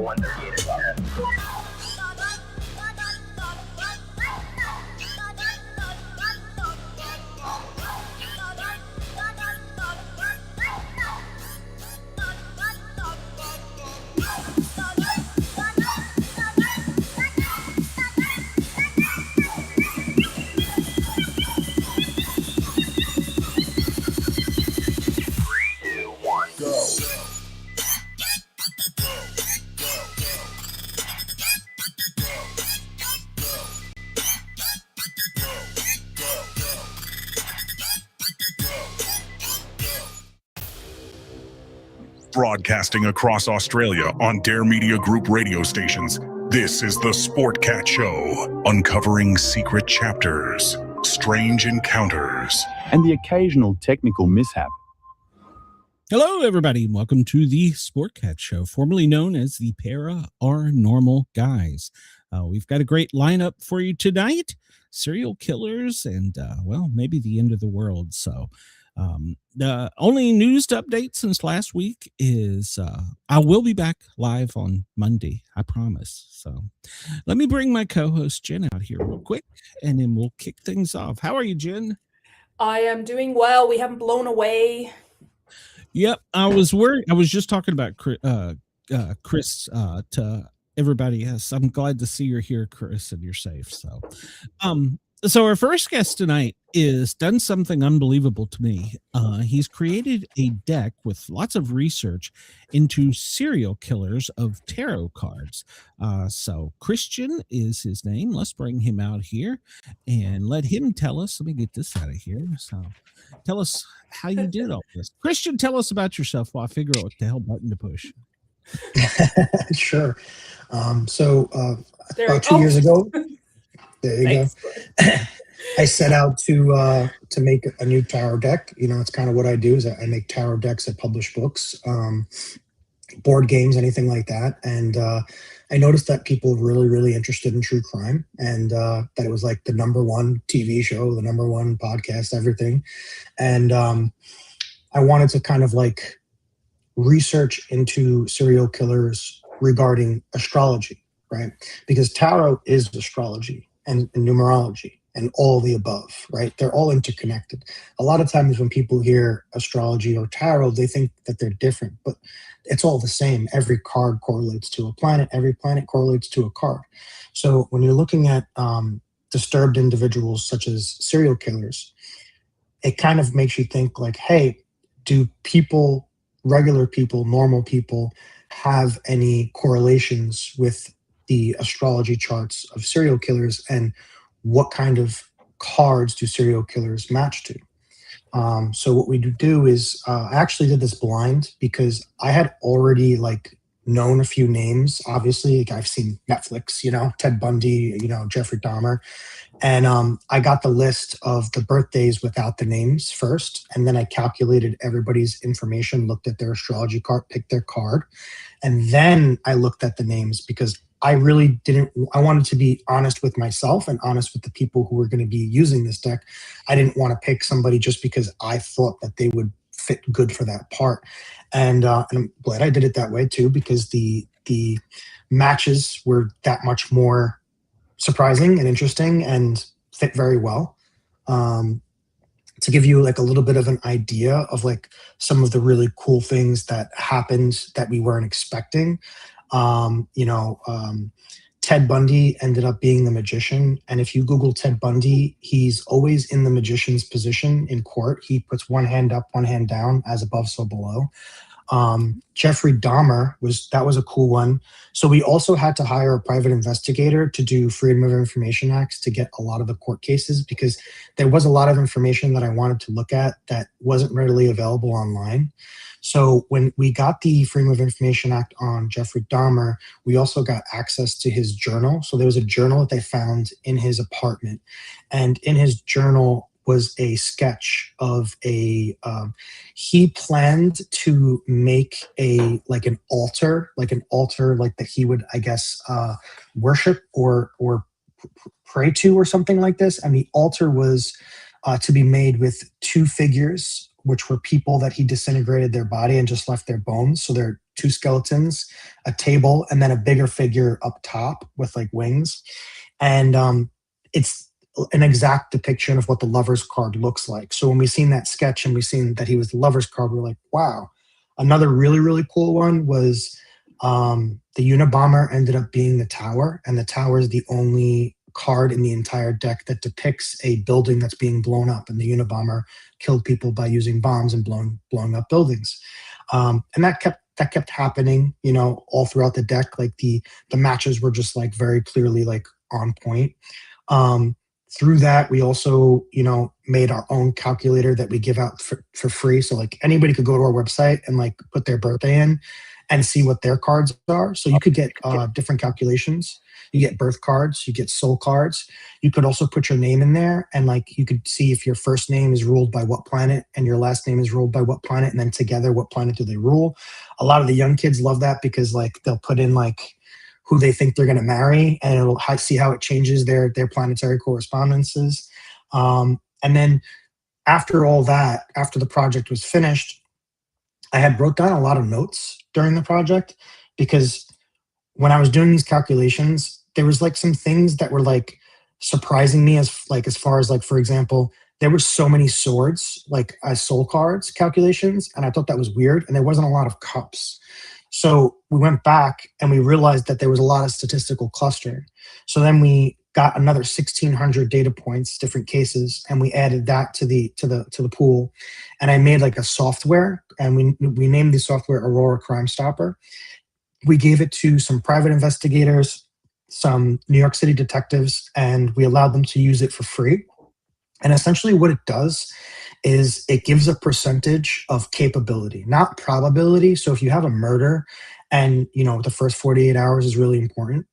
wonder is Broadcasting across Australia on Dare Media Group radio stations, this is the Sportcat Show, uncovering secret chapters, strange encounters, and the occasional technical mishap. Hello, everybody. Welcome to the Sportcat Show, formerly known as the Paranormal Guys. We've got a great lineup for you tonight. Serial killers and, well, maybe the end of the world. So the only news to update since last week is I will be back live on Monday, I promise. So let me bring my co-host Jen out here real quick, and then we'll kick things off. How are you, Jen? I am doing well. We haven't blown away. Yep, I was worried. I was just talking about Chris to everybody. Yes, I'm glad to see you're here, Chris, and you're safe. So our first guest tonight is done something unbelievable to me. He's created a deck with lots of research into serial killers of tarot cards. So Christian is his name. Let's bring him out here and let him tell us. Let me get this out of here. So tell us how you did all this. Christian, tell us about yourself while I figure out what the hell button to push. Sure. About 2 years ago, there you Thanks. go. I set out to make a new tarot deck. You know, it's kind of what I do is I make tarot decks. I publish books, board games, anything like that. And I noticed that people were really, really interested in true crime, and that it was like the number one TV show, the number one podcast, everything. And I wanted to kind of like research into serial killers regarding astrology, right? Because tarot is astrology and numerology and all the above, right? They're all interconnected. A lot of times when people hear astrology or tarot, they think that they're different, but it's all the same. Every card correlates to a planet. Every planet correlates to a card. So when you're looking at disturbed individuals such as serial killers, it kind of makes you think like, hey, do people, regular people, normal people, have any correlations with the astrology charts of serial killers, and what kind of cards do serial killers match to? So what we do is I actually did this blind because I had already like known a few names. Obviously, like I've seen Netflix, you know, Ted Bundy, you know, Jeffrey Dahmer. And I got the list of the birthdays without the names first. And then I calculated everybody's information, looked at their astrology card, picked their card. And then I looked at the names because I really I wanted to be honest with myself and honest with the people who were going to be using this deck. I didn't want to pick somebody just because I thought that they would fit good for that part. And I'm glad I did it that way too, because the matches were that much more surprising and interesting and fit very well. To give you like a little bit of an idea of like some of the really cool things that happened that we weren't expecting. Ted Bundy ended up being the magician. And if you Google Ted Bundy, he's always in the magician's position in court. He puts one hand up, one hand down, as above, so below. Jeffrey Dahmer was a cool one. So we also had to hire a private investigator to do Freedom of Information Acts to get a lot of the court cases, because there was a lot of information that I wanted to look at that wasn't readily available online. So when we got the Freedom of Information Act on Jeffrey Dahmer, we also got access to his journal. So there was a journal that they found in his apartment, and in his journal was a sketch of he planned to make an altar that he would, I guess, worship or pray to or something like this. And the altar was to be made with two figures, which were people that he disintegrated their body and just left their bones. So they're two skeletons, a table, and then a bigger figure up top with like wings. And it's an exact depiction of what the lover's card looks like. So when we seen that sketch and we seen that he was the lover's card, we're like, wow. Another really, really cool one was the Unabomber ended up being the tower, and the tower is the only card in the entire deck that depicts a building that's being blown up, and the Unabomber killed people by using bombs and blowing up buildings. And that kept happening, you know, all throughout the deck. Like the matches were just like very clearly like on point. Through that, we also, you know, made our own calculator that we give out for free. So like anybody could go to our website and like put their birthday in and see what their cards are. So you could get different calculations. You get birth cards, you get soul cards. You could also put your name in there, and like you could see if your first name is ruled by what planet and your last name is ruled by what planet, and then together what planet do they rule. A lot of the young kids love that because like they'll put in like who they think they're going to marry, and it'll see how it changes their planetary correspondences. And then after all that, after the project was finished, I had wrote down a lot of notes during the project, because when I was doing these calculations, there was like some things that were like surprising me as far as like, for example, there were so many swords, like as soul cards calculations. And I thought that was weird. And there wasn't a lot of cups. So we went back and we realized that there was a lot of statistical clustering. So then we got another 1,600 data points, different cases, and we added that to the pool. And I made like a software, and we named the software Aurora Crime Stopper. We gave it to some private investigators, some New York City detectives, and we allowed them to use it for free. And essentially what it does is it gives a percentage of capability, not probability. So if you have a murder and, you know, the first 48 hours is really important,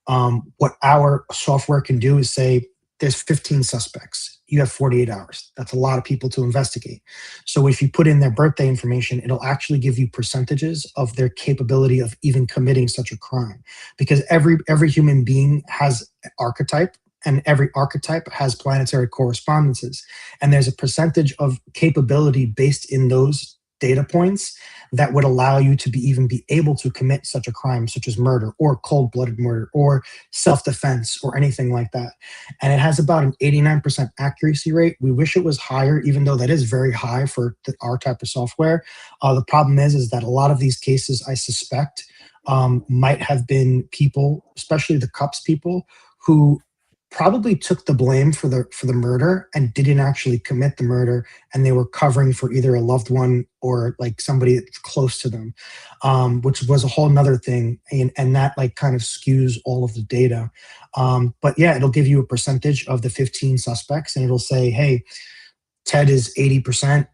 what our software can do is say there's 15 suspects. You have 48 hours. That's a lot of people to investigate. So if you put in their birthday information, it'll actually give you percentages of their capability of even committing such a crime. Because every human being has an archetype, and every archetype has planetary correspondences. And there's a percentage of capability based in those data points that would allow you to even be able to commit such a crime, such as murder or cold-blooded murder or self-defense or anything like that. And it has about an 89% accuracy rate. We wish it was higher, even though that is very high for our type of software. The problem is that a lot of these cases, I suspect, might have been people, especially the Cups people, who probably took the blame for the murder and didn't actually commit the murder, and they were covering for either a loved one or like somebody that's close to them, which was a whole nother thing, and that like kind of skews all of the data. But yeah, it'll give you a percentage of the 15 suspects, and it'll say, hey, Ted is 80%,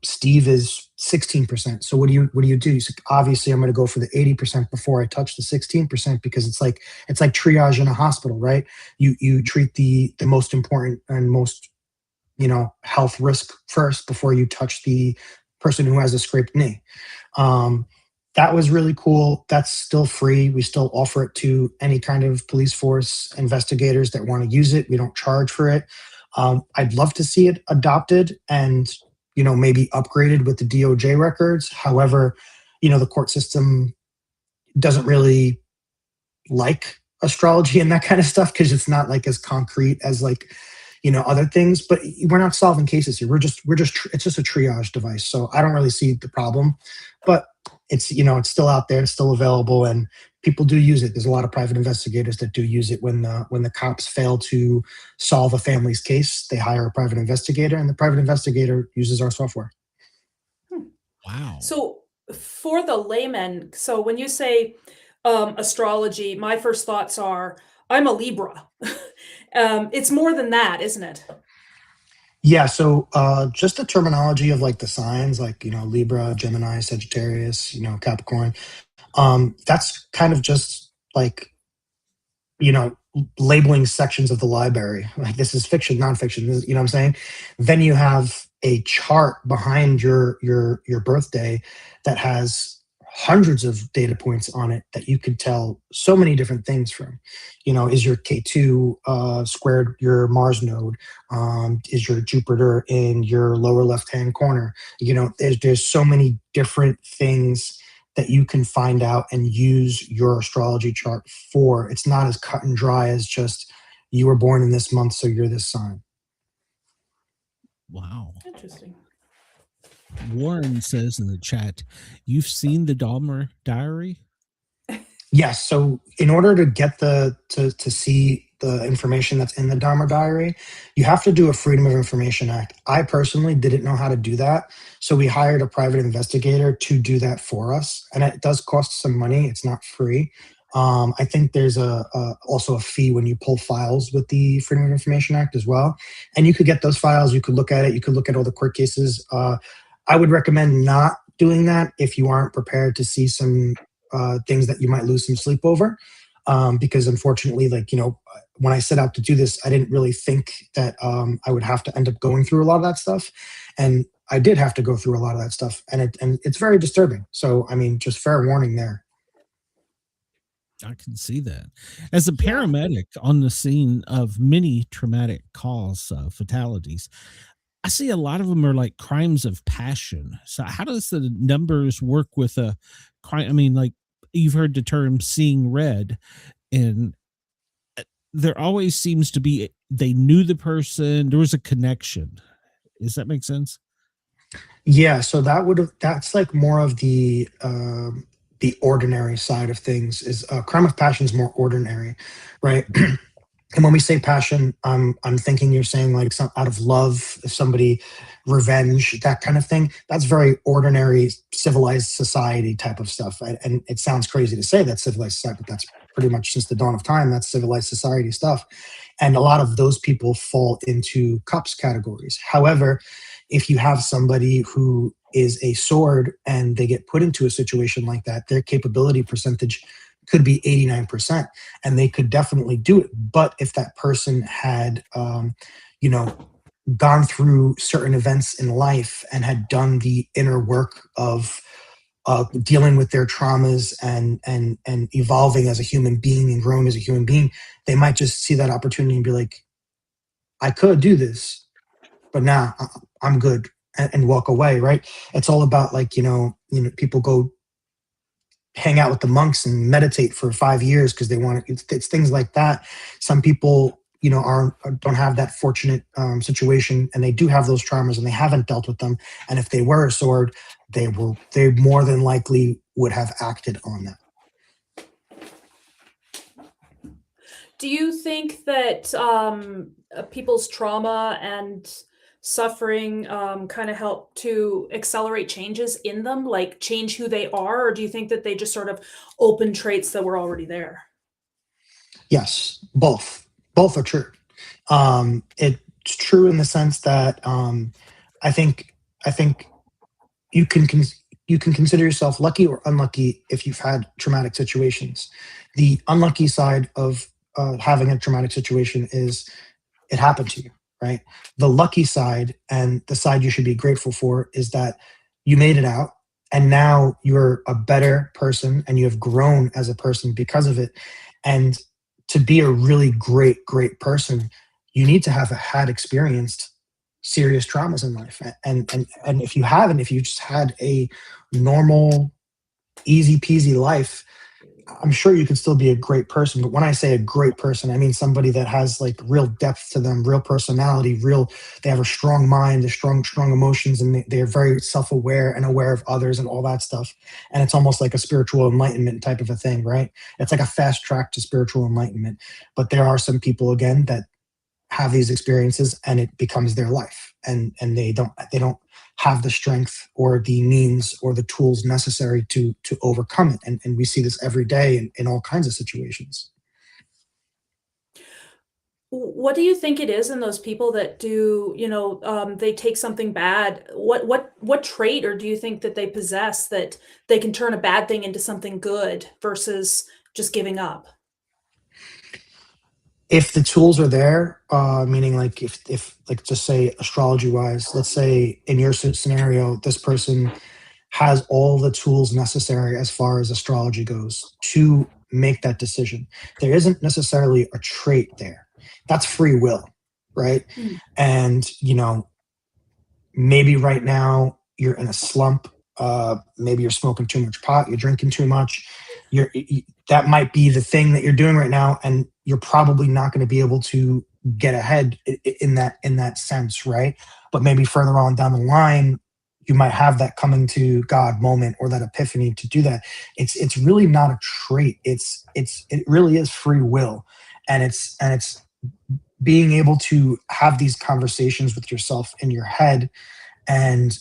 Steve is 16%. So what do you do? You say, obviously, I'm going to go for the 80% before I touch the 16%, because it's like triage in a hospital, right? You treat the most important and most, you know, health risk first before you touch the person who has a scraped knee. That was really cool. That's still free. We still offer it to any kind of police force investigators that want to use it. We don't charge for it. I'd love to see it adopted and, you know, maybe upgraded with the DOJ records. However, you know, the court system doesn't really like astrology and that kind of stuff, because it's not like as concrete as like, you know, other things. But we're not solving cases here. It's just a triage device. So I don't really see the problem. But it's, you know, it's still out there, it's still available, and people do use it. There's a lot of private investigators that do use it when the cops fail to solve a family's case. They hire a private investigator, and the private investigator uses our software. Wow. So for the layman, so when you say astrology, my first thoughts are, I'm a Libra. It's more than that, isn't it? Yeah, so just the terminology of like the signs, like, you know, Libra, Gemini, Sagittarius, you know, Capricorn, that's kind of just like, you know, labeling sections of the library. Like, this is fiction, nonfiction, this is, you know what I'm saying? Then you have a chart behind your birthday that has hundreds of data points on it that you could tell so many different things from. You know, is your K2 squared your Mars node? Is your Jupiter in your lower left-hand corner? You know, there's so many different things that you can find out and use your astrology chart for. It's not as cut and dry as just you were born in this month, so you're this sign. Wow. Interesting. Warren says in the chat, you've seen the Dahmer diary? Yes. So in order to get to see the information that's in the Dahmer diary, you have to do a Freedom of Information Act. I personally didn't know how to do that. So we hired a private investigator to do that for us. And it does cost some money. It's not free. I think there's also a fee when you pull files with the Freedom of Information Act as well. And you could get those files. You could look at it. You could look at all the court cases. I would recommend not doing that if you aren't prepared to see some things that you might lose some sleep over. Because unfortunately, like, you know, when I set out to do this, I didn't really think that I would have to end up going through a lot of that stuff. And I did have to go through a lot of that stuff. And it's very disturbing. So, I mean, just fair warning there. I can see that. As a paramedic on the scene of many traumatic cause fatalities, I see a lot of them are like crimes of passion. So how does the numbers work with a crime? I mean, like, you've heard the term seeing red, and there always seems to be, they knew the person, there was a connection. Does that make sense? Yeah. So that's like more of the ordinary side of things. Is crime of passion is more ordinary, right? And when we say passion, I'm thinking you're saying like some out of love, if somebody, revenge, that kind of thing. That's very ordinary, civilized society type of stuff. And it sounds crazy to say that's civilized society, but that's pretty much since the dawn of time, that's civilized society stuff. And a lot of those people fall into cups categories. However, if you have somebody who is a sword and they get put into a situation like that, their capability percentage could be 89%, and they could definitely do it. But if that person had, gone through certain events in life and had done the inner work of dealing with their traumas and evolving as a human being and growing as a human being, they might just see that opportunity and be like, I could do this, but now I'm good, and walk away. Right? It's all about like, people go hang out with the monks and meditate for 5 years because they want to. It's things like that. Some people, don't have that fortunate situation, and they do have those traumas, and they haven't dealt with them. And if they were a sword, they more than likely would have acted on that. Do you think that people's trauma and suffering kind of help to accelerate changes in them, like change who they are? Or do you think that they just sort of open traits that were already there? Yes, both are true. It's true in the sense that I think you can consider yourself lucky or unlucky if you've had traumatic situations. The unlucky side of having a traumatic situation is it happened to you, right? The lucky side, and the side you should be grateful for, is that you made it out, and now you're a better person and you have grown as a person because of it. And to be a really great person, you need to have had experienced serious traumas in life. And if you haven't, if you just had a normal, easy peasy life, I'm sure you can still be a great person. But when I say a great person, I mean somebody that has like real depth to them, real personality, they have a strong mind, they're strong emotions, and they're very self-aware and aware of others and all that stuff. And it's almost like a spiritual enlightenment type of a thing, right? It's like a fast track to spiritual enlightenment. But there are some people, again, that have these experiences and it becomes their life, and they don't have the strength or the means or the tools necessary to overcome it. And we see this every day in all kinds of situations. What do you think it is in those people that do, they take something bad? What trait, or do you think that they possess that they can turn a bad thing into something good versus just giving up? If the tools are there, meaning like if like, just say astrology wise, let's say in your scenario, this person has all the tools necessary as far as astrology goes to make that decision. There isn't necessarily a trait there. That's free will, right? And, maybe right now you're in a slump maybe you're smoking too much pot, you're drinking too much. That might be the thing that you're doing right now, and you're probably not going to be able to get ahead in that sense, right? But maybe further on down the line, you might have that coming to God moment or that epiphany to do that. It's really not a trait. It really is free will, and it's being able to have these conversations with yourself in your head and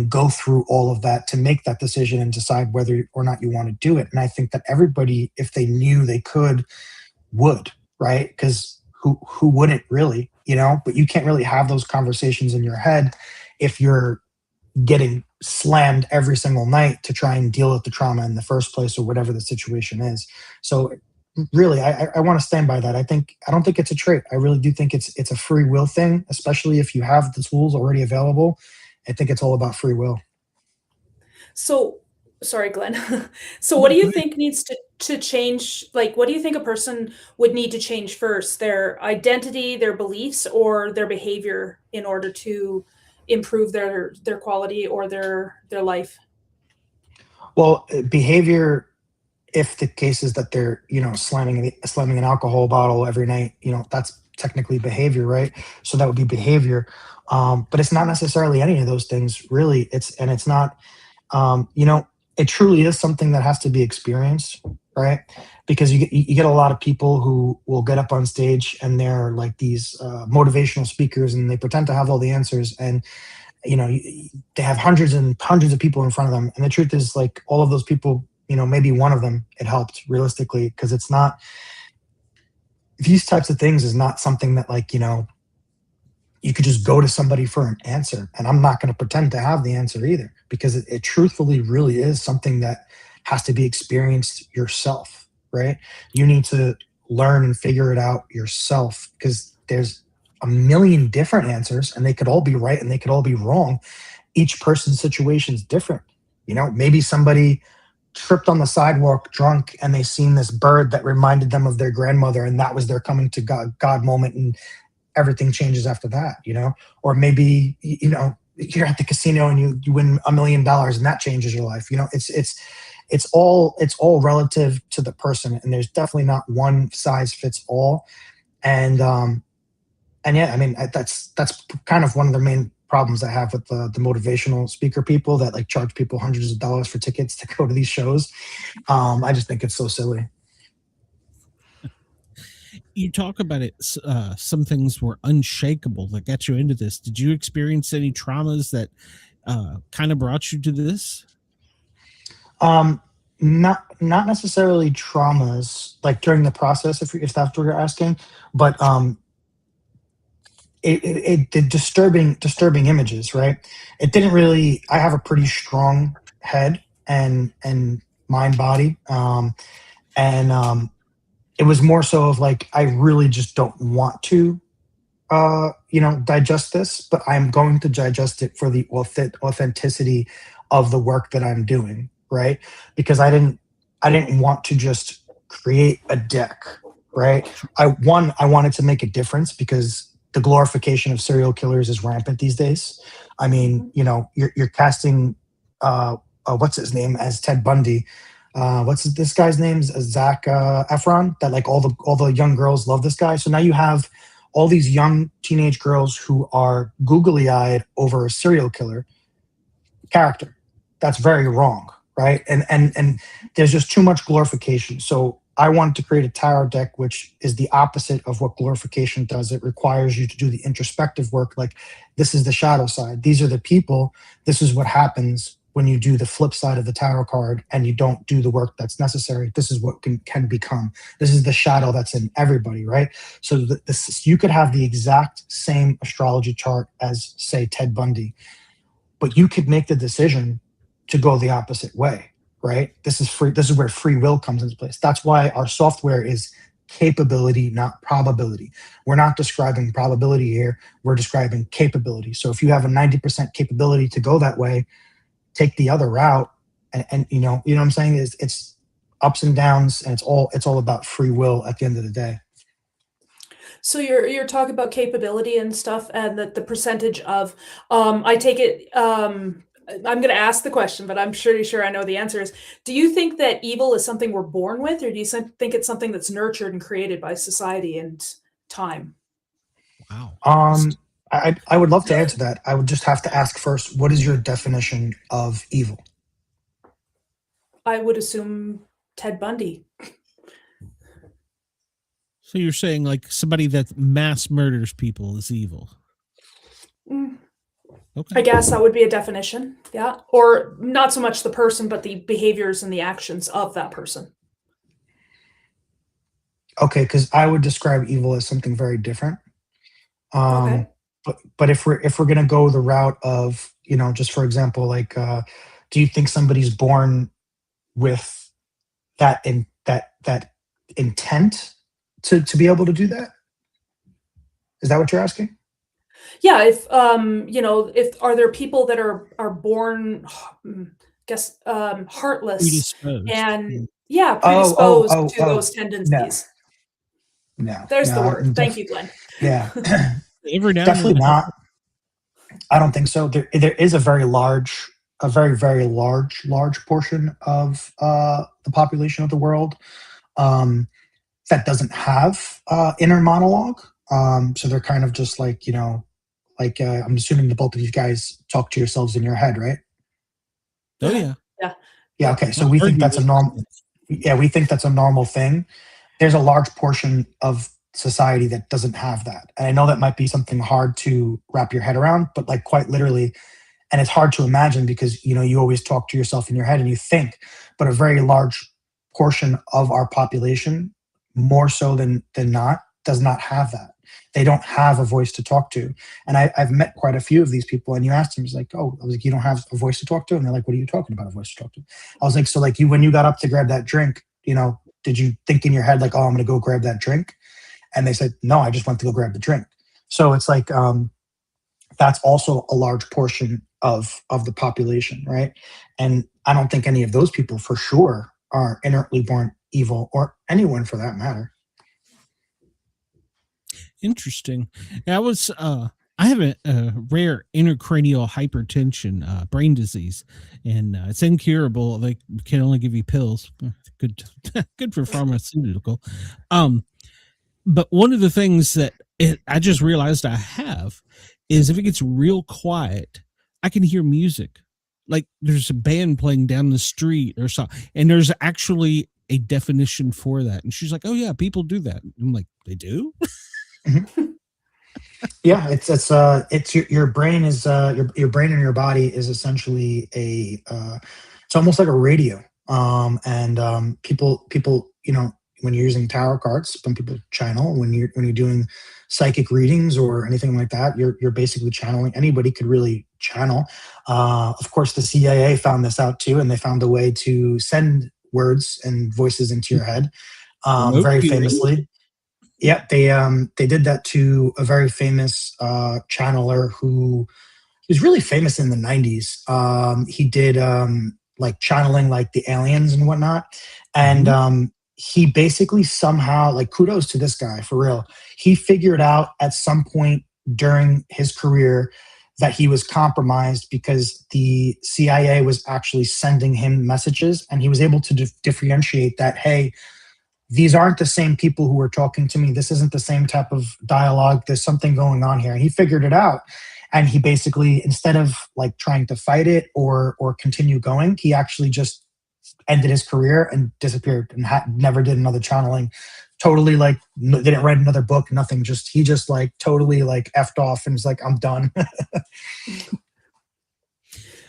go through all of that to make that decision and decide whether or not you want to do it. And I think that everybody, if they knew they could, would, right? Because who wouldn't really, but you can't really have those conversations in your head if you're getting slammed every single night to try and deal with the trauma in the first place or whatever the situation is. So really, I want to stand by that. I don't think it's a trait. I really do think it's a free will thing, especially if you have the tools already available. I think it's all about free will. So, sorry, Glenn. So what do you think needs to change? Like, what do you think a person would need to change first? Their identity, their beliefs, or their behavior in order to improve their quality or their life? Well, behavior, if the case is that they're, slamming an alcohol bottle every night, that's technically behavior, right? So that would be behavior. But it's not necessarily any of those things, really. It's not, it truly is something that has to be experienced, right? Because you get a lot of people who will get up on stage and they're like these motivational speakers, and they pretend to have all the answers, and they have hundreds and hundreds of people in front of them. And the truth is, like, all of those people, maybe one of them it helped realistically, because it's not, these types of things is not something that, like, you could just go to somebody for an answer. And I'm not going to pretend to have the answer either, because it truthfully really is something that has to be experienced yourself, right? You need to learn and figure it out yourself, because there's a million different answers, and they could all be right and they could all be wrong. Each person's situation is different. Maybe somebody tripped on the sidewalk drunk and they seen this bird that reminded them of their grandmother, and that was their coming to God moment, and everything changes after that. Or maybe you're at the casino and you win $1 million, and that changes your life. It's all relative to the person, and there's definitely not one size fits all. And yeah, I mean, that's kind of one of the main problems I have with the motivational speaker people that, like, charge people hundreds of dollars for tickets to go to these shows. I just think it's so silly. You talk about it. Some things were unshakable that got you into this. Did you experience any traumas that kind of brought you to this? Not necessarily traumas, like during the process, if that's what you're asking, but the disturbing images, right? It didn't really. I have a pretty strong head and mind body, and it was more so of, like, I really just don't want to digest this, but I'm going to digest it for the authenticity of the work that I'm doing, right? Because I didn't want to just create a deck, right? I wanted to make a difference, because the glorification of serial killers is rampant these days. I mean, you're casting what's his name as Ted Bundy. What's this guy's name? Zac Efron. That, like, all the young girls love this guy. So now you have all these young teenage girls who are googly-eyed over a serial killer character. That's very wrong, right? And there's just too much glorification. So I wanted to create a tarot deck, which is the opposite of what glorification does. It requires you to do the introspective work. Like, this is the shadow side. These are the people. This is what happens when you do the flip side of the tarot card and you don't do the work that's necessary. This is what can become. This is the shadow that's in everybody, right? So you could have the exact same astrology chart as, say, Ted Bundy, but you could make the decision to go the opposite way, right? This is free. This is where free will comes into place. That's why our software is capability, not probability. We're not describing probability here. We're describing capability. So if you have a 90% capability to go that way, take the other route, and you know what I'm saying? It's ups and downs, and it's all about free will at the end of the day. So you're talking about capability and stuff, and the percentage of I take it I'm going to ask the question, but I'm pretty sure I know the answer is, do you think that evil is something we're born with, or do you think it's something that's nurtured and created by society and time? Wow. I would love to answer that. I would just have to ask first, what is your definition of evil? I would assume Ted Bundy. So you're saying like somebody that mass murders people is evil? Okay. I guess that would be a definition. Yeah. Or not so much the person, but the behaviors and the actions of that person. Okay, because I would describe evil as something very different. Okay. But if we're gonna go the route of, just for example, like, do you think somebody's born with that intent to be able to do that? Is that what you're asking? Yeah. If if are there people that are born, heartless Predisposed. and Oh, predisposed to those tendencies? No. There's the no, word. Thank you, Glenn. Yeah. Every now and Definitely then- not. I don't think so. There is a very, very large portion of the population of the world that doesn't have inner monologue. So they're kind of just like, I'm assuming the both of you guys talk to yourselves in your head, right? Oh yeah. Yeah. Okay. So we think that's a normal. Yeah, we think that's a normal thing. There's a large portion of society that doesn't have that, and I know that might be something hard to wrap your head around, but like quite literally, and it's hard to imagine because you always talk to yourself in your head and you think, but a very large portion of our population, more so than not, does not have that. They don't have a voice to talk to. And I've met quite a few of these people, and you asked them, it's like, oh, I was like, you don't have a voice to talk to? And they're like, what are you talking about, a voice to talk to? I was like, so like when you got up to grab that drink, did you think in your head like, oh, I'm going to go grab that drink? And they said, no, I just went to go grab the drink. So it's like, that's also a large portion of the population, right? And I don't think any of those people for sure are inherently born evil, or anyone for that matter. Interesting. I have a rare intracranial hypertension brain disease, and it's incurable. They can only give you pills. Good for pharmaceutical. But one of the things that I just realized I have is if it gets real quiet, I can hear music. Like there's a band playing down the street or something, and there's actually a definition for that. And she's like, "Oh yeah, people do that." I'm like, "They do?" Mm-hmm. Yeah, it's your brain is your brain and your body is essentially it's almost like a radio. People when you're using tarot cards, some people channel. When you're doing psychic readings or anything like that, you're basically channeling. Anybody could really channel. Of course, the CIA found this out too, and they found a way to send words and voices into your head. Very famously. Yeah, they did that to a very famous channeler who was really famous in the 90s. He did like channeling like the aliens and whatnot. And he basically somehow, like, kudos to this guy for real. He figured out at some point during his career that he was compromised because the CIA was actually sending him messages, and he was able to differentiate that, hey, these aren't the same people who are talking to me. This isn't the same type of dialogue. There's something going on here. And he figured it out. And he basically, instead of like trying to fight it or continue going, he actually just ended his career and disappeared and never did another channeling. Totally like didn't write another book, nothing. He just like totally like effed off and was like, I'm done.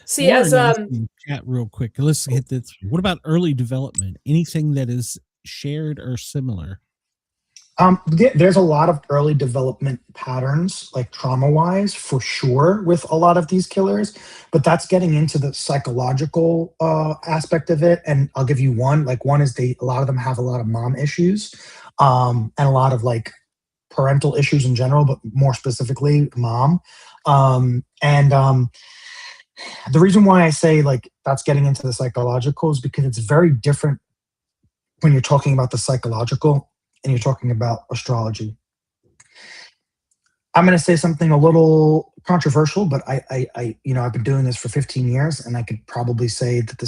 See, as chat real quick. Let's hit this. What about early development? Anything that is shared or similar? There's a lot of early development patterns, like trauma-wise, for sure, with a lot of these killers. But that's getting into the psychological aspect of it. And I'll give you one. Like one is a lot of them have a lot of mom issues, and a lot of like parental issues in general, but more specifically, mom. The reason why I say like that's getting into the psychological is because it's very different when you're talking about the psychological and you're talking about astrology. I'm going to say something a little controversial, but I, you know, I've been doing this for 15 years, and I could probably say that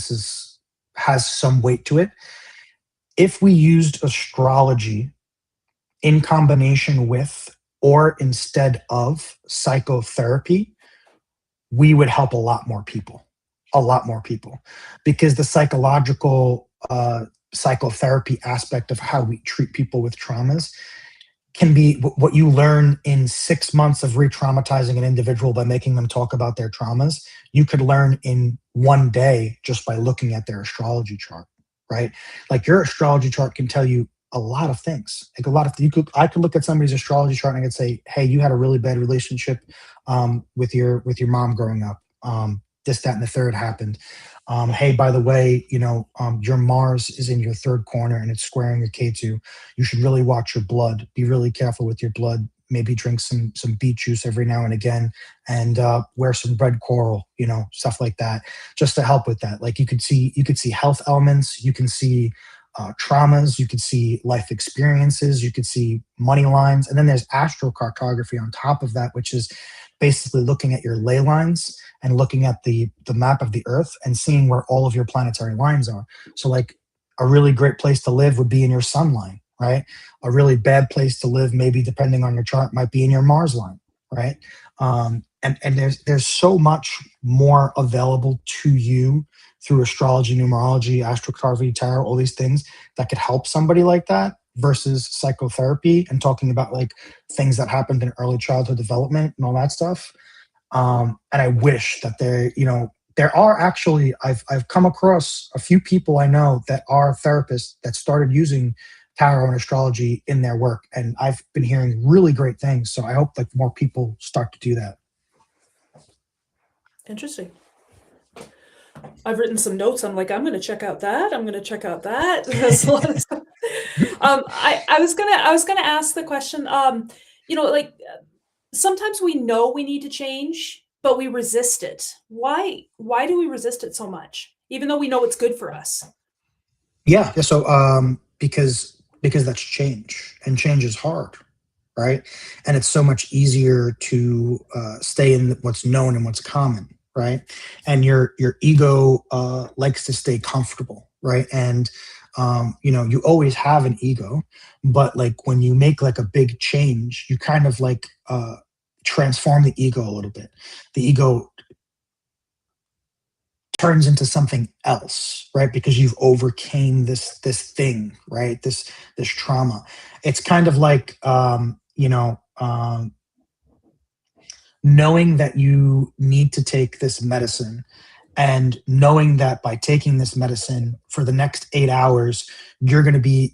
has some weight to it. If we used astrology in combination with or instead of psychotherapy, we would help a lot more people, because the psychological psychotherapy aspect of how we treat people with traumas can be what you learn in 6 months of re-traumatizing an individual by making them talk about their traumas. You could learn in one day just by looking at their astrology chart, right? Like your astrology chart can tell you a lot of things. Like I could look at somebody's astrology chart and I could say, hey, you had a really bad relationship with your mom growing up. This, that, and the third happened. Hey, by the way, you know, your Mars is in your third corner and it's squaring your K2. You should really watch your blood. Be really careful with your blood. Maybe drink some beet juice every now and again, and wear some red coral, you know, stuff like that, just to help with that. Like you could see health elements, you can see traumas, you could see life experiences, you could see money lines, and then there's astrocartography on top of that, which is basically looking at your ley lines and looking at the map of the earth and seeing where all of your planetary lines are. So like a really great place to live would be in your sun line, right? A really bad place to live, maybe depending on your chart, might be in your Mars line, right? And there's so much more available to you through astrology, numerology, astrocartography, tarot, all these things that could help somebody like that versus psychotherapy and talking about like things that happened in early childhood development and all that stuff. And I wish that there are actually, I've come across a few people I know that are therapists that started using tarot and astrology in their work. And I've been hearing really great things. So I hope like more people start to do that. Interesting. I've written some notes. I'm like, I'm going to check out that. I'm going to check out that. That's a lot of stuff. I was gonna ask the question. You know, like sometimes we know we need to change, but we resist it. Why do we resist it so much, even though we know it's good for us? Yeah. So because that's change, and change is hard, right? And it's so much easier to stay in what's known and what's common, right? And your ego likes to stay comfortable, right? And you know, you always have an ego, but like when you make like a big change, you kind of like transform the ego a little bit. The ego turns into something else, right? Because you've overcame this thing, right? This trauma. It's kind of like knowing that you need to take this medicine, and knowing that by taking this medicine for the next 8 hours, you're going to be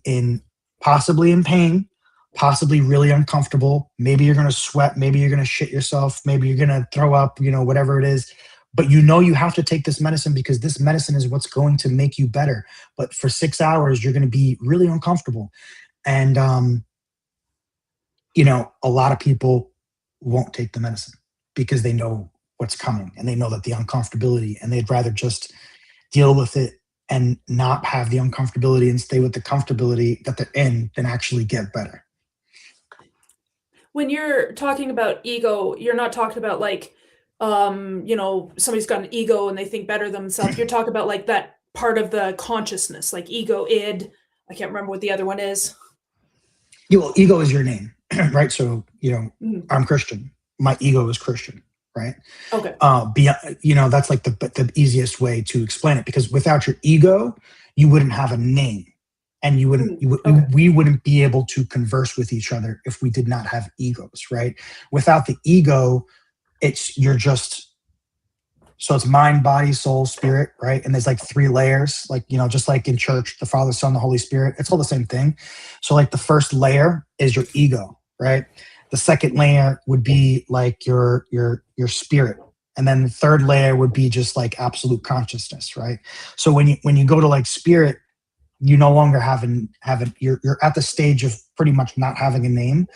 possibly in pain, possibly really uncomfortable. Maybe you're going to sweat. Maybe you're going to shit yourself. Maybe you're going to throw up, you know, whatever it is. But you know you have to take this medicine because this medicine is what's going to make you better. But for 6 hours, you're going to be really uncomfortable. And, you know, a lot of people won't take the medicine because they know what's coming and they know that the uncomfortability, and they'd rather just deal with it and not have the uncomfortability and stay with the comfortability that they're in than actually get better. When you're talking about ego, you're not talking about like, you know, somebody's got an ego and they think better of themselves. You're talking about like that part of the consciousness, like ego, id. I can't remember what the other one is. Well, ego is your name, right? So, you know, I'm Christian. My ego is Christian, right? Okay. You know, that's like the easiest way to explain it, because without your ego, you wouldn't have a name, and we wouldn't be able to converse with each other if we did not have egos, right? Without the ego, so it's mind, body, soul, spirit, right? And there's like 3 layers, like, you know, just like in church, the Father, Son, the Holy Spirit, it's all the same thing. So like the first layer is your ego, right? The second layer would be like your spirit. And then the third layer would be just like absolute consciousness, right? So when you go to like spirit, you no longer you're at the stage of pretty much not having a name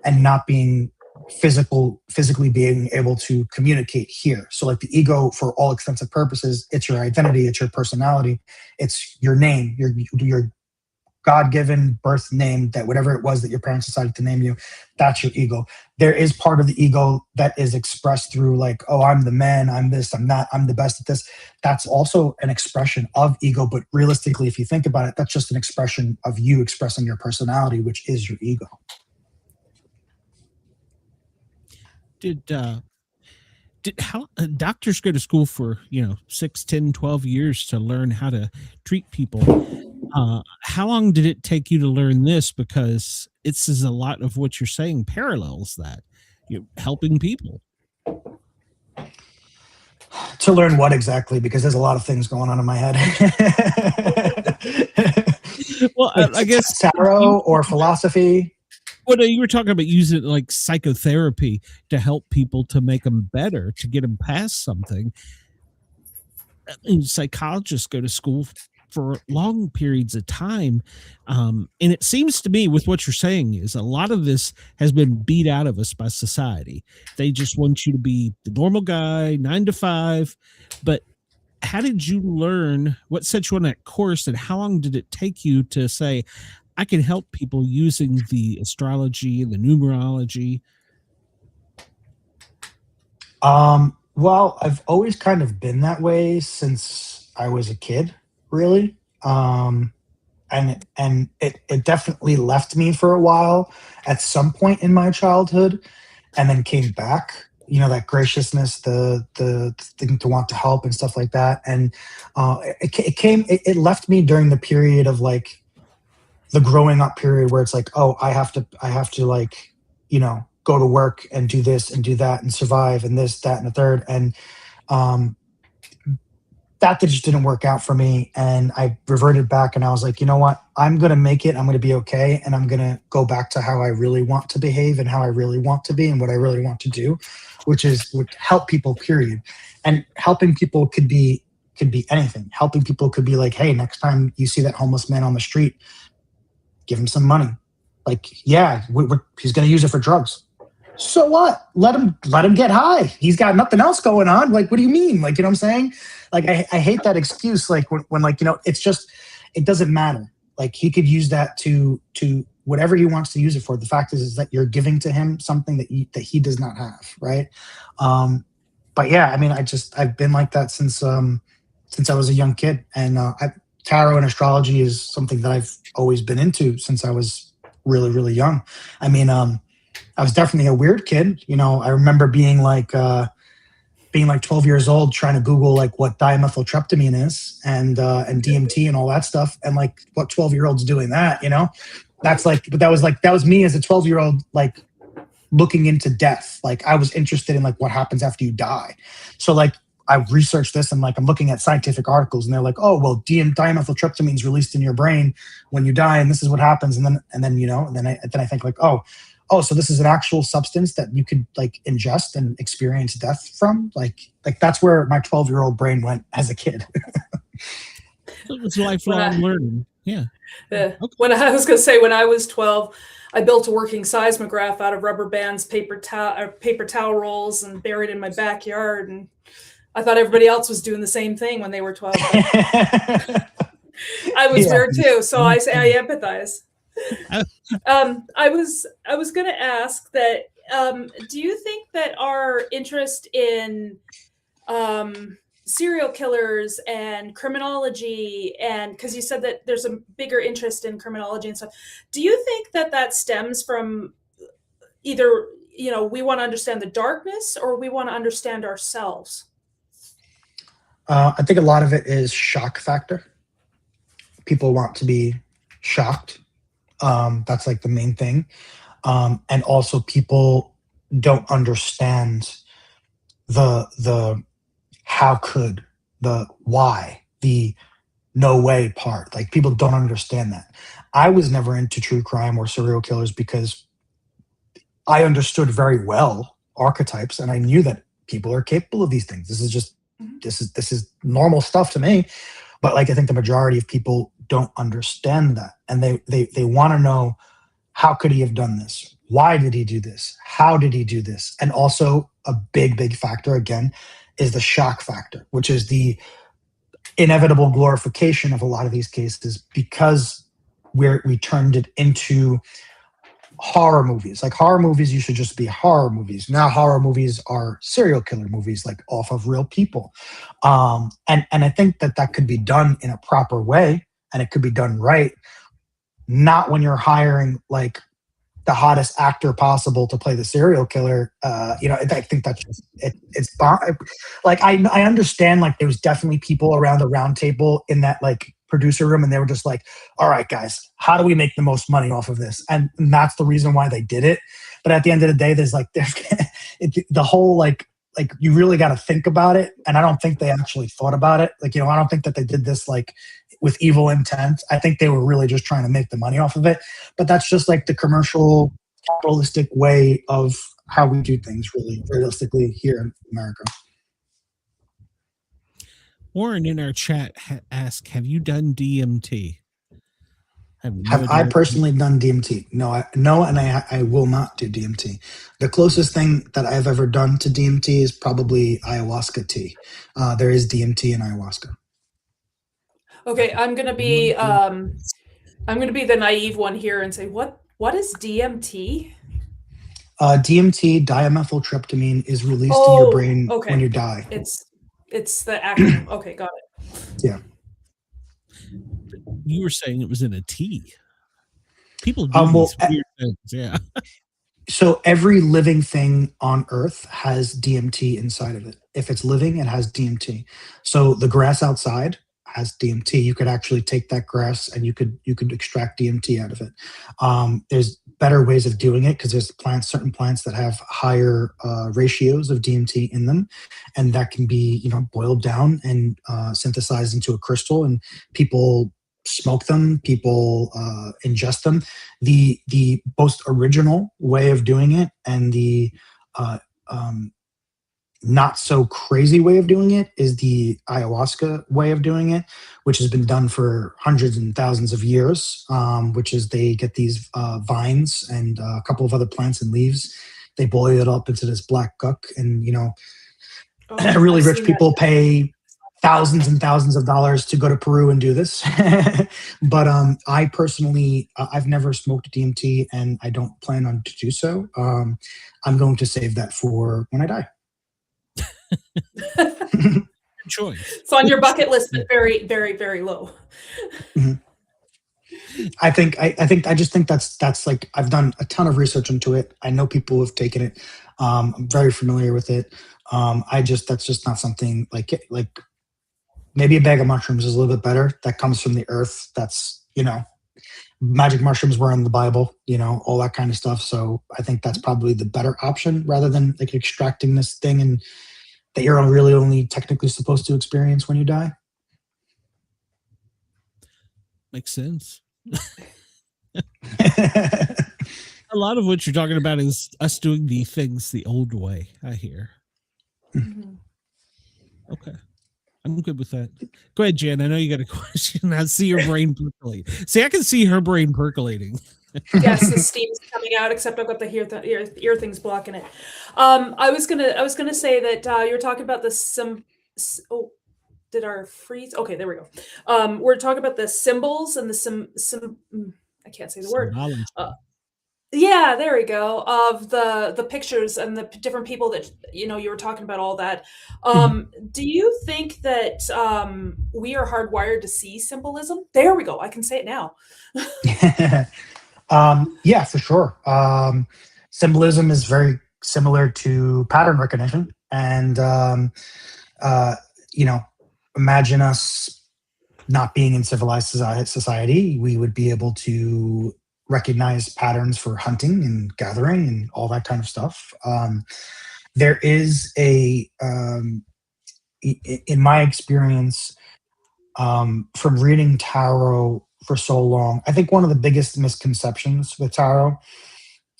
and not being physically being able to communicate here. So like the ego, for all extensive purposes, it's your identity, it's your personality, it's your name, your God-given birth name, that whatever it was that your parents decided to name you, that's your ego. There is part of the ego that is expressed through like, oh, I'm the man, I'm this, I'm that, I'm the best at this. That's also an expression of ego. But realistically, if you think about it, that's just an expression of you expressing your personality, which is your ego. Did how doctors go to school for 6, 10, 12 years to learn how to treat people? How long did it take you to learn this? Because it's a lot of what you're saying parallels that you're helping people. To learn what exactly? Because there's a lot of things going on in my head. Well, I guess tarot or philosophy. Well, you were talking about using like psychotherapy to help people to make them better, to get them past something. And psychologists go to school for long periods of time. And it seems to me with what you're saying is a lot of this has been beat out of us by society. They just want you to be the normal guy, 9 to 5. But how did you learn? What set you on that course, and how long did it take you to say, I can help people using the astrology and the numerology? Well, I've always kind of been that way since I was a kid, really. And it definitely left me for a while at some point in my childhood, and then came back. That graciousness, the thing to want to help and stuff like that. And it left me during the period of like the growing up period where it's like, oh, I have to like, go to work and do this and do that and survive and this, that, and the third. And that just didn't work out for me. And I reverted back and I was like, you know what? I'm going to make it. I'm going to be okay. And I'm going to go back to how I really want to behave and how I really want to be and what I really want to do, which would help people, period. And helping people could be anything. Helping people could be like, hey, next time you see that homeless man on the street, give him some money. Like, yeah, he's going to use it for drugs. So what? Let him get high. He's got nothing else going on. Like, what do you mean? Like, you know what I'm saying? Like, I hate that excuse. Like when like, it's just, it doesn't matter. Like he could use that to whatever he wants to use it for. The fact is that you're giving to him something that he does not have. Right. But yeah, I mean, I've been like that since I was a young kid. And tarot and astrology is something that I've always been into since I was really, really young. I mean, I was definitely a weird kid. I remember being like 12 years old, trying to Google like what dimethyltryptamine is and DMT and all that stuff. And like what 12-year-olds doing that, that's like, but that was me as a 12-year-old, like looking into death. Like I was interested in like what happens after you die. So like I researched this and like I'm looking at scientific articles and they're like, oh, well, dimethyltryptamine is released in your brain when you die. And this is what happens. And then I think like, oh, so this is an actual substance that you could like ingest and experience death from. Like that's where my 12-year-old brain went as a kid. It was lifelong learning. Yeah. Okay. When I was 12, I built a working seismograph out of rubber bands, paper towel rolls, and buried in my backyard. And I thought everybody else was doing the same thing when they were 12. I was weird too, so I empathize. I was going to ask that. Do you think that our interest in serial killers and criminology, and because you said that there's a bigger interest in criminology and stuff, do you think that stems from either we want to understand the darkness or we want to understand ourselves? I think a lot of it is shock factor. People want to be shocked. That's like the main thing. And also people don't understand the how could, the why, the no way part. Like people don't understand that. I was never into true crime or serial killers because I understood very well archetypes and I knew that people are capable of these things. This is normal stuff to me. But like I think the majority of people don't understand that. And they want to know, how could he have done this? Why did he do this? How did he do this? And also a big factor, again, is the shock factor, which is the inevitable glorification of a lot of these cases, because where we turned it into horror movies. Like horror movies used to just be horror movies. Now horror movies are serial killer movies, like off of real people. And I think that could be done in a proper way, and it could be done right. Not when you're hiring like the hottest actor possible to play the serial killer. I think that's just like I understand like there's definitely people around the round table in that like producer room, and they were just like, all right guys, how do we make the most money off of this? And that's the reason why they did it. But at the end of the day, there's the whole like you really got to think about it, and I don't think they actually thought about it. Like, I don't think that they did this like with evil intent. I think they were really just trying to make the money off of it. But that's just like the commercial capitalistic way of how we do things, really realistically here in America. Warren in our chat asked, have you done DMT? Have I personally done DMT? No, and I will not do DMT. The closest thing that I've ever done to DMT is probably ayahuasca tea. There is DMT in ayahuasca. Okay, I'm gonna be the naive one here and say, what is DMT? DMT, dimethyltryptamine, is released in your brain when you die. It's the acronym. Okay, got it. Yeah. You were saying it was in a tea. People do these weird things, yeah. So every living thing on Earth has DMT inside of it. If it's living, it has DMT. So the grass outside has DMT. You could actually take that grass and you could extract DMT out of it. There's better ways of doing it because there's certain plants that have higher ratios of DMT in them, and that can be boiled down and synthesized into a crystal, and people smoke them, people ingest them. The most original way of doing it, and the not so crazy way of doing it, is the ayahuasca way of doing it, which has been done for hundreds and thousands of years, which is they get these vines and a couple of other plants and leaves. They boil it up into this black guck, and really rich people pay thousands and thousands of dollars to go to Peru and do this. But I personally, I've never smoked DMT, and I don't plan on to do so. I'm going to save that for when I die. Good choice. It's on your bucket list, but very, very, very low. Mm-hmm. I just think that's like, I've done a ton of research into it. I know people who have taken it. I'm very familiar with it. That's just not something like maybe a bag of mushrooms is a little bit better. That comes from the earth. That's, magic mushrooms were in the Bible, all that kind of stuff. So I think that's probably the better option rather than like extracting this thing and that you're really only technically supposed to experience when you die. Makes sense. A lot of what you're talking about is us doing the things the old way, I hear. Mm-hmm. Okay. I'm good with that. Go ahead, Jen. I know you got a question. I see your brain percolate. See, I can see her brain percolating. Yes, the steam's coming out, except I've got the ear things blocking it. I was gonna say that you were talking about the did our freeze? Okay, there we go. We're talking about the symbols and the I can't say the word. Yeah, there we go. Of the pictures and the different people that you were talking about all that. Do you think that we are hardwired to see symbolism? There we go. I can say it now. Yeah, for sure. Symbolism is very similar to pattern recognition, and imagine us not being in civilized society. We would be able to recognize patterns for hunting and gathering and all that kind of stuff. There is in my experience, from reading tarot for so long, I think one of the biggest misconceptions with tarot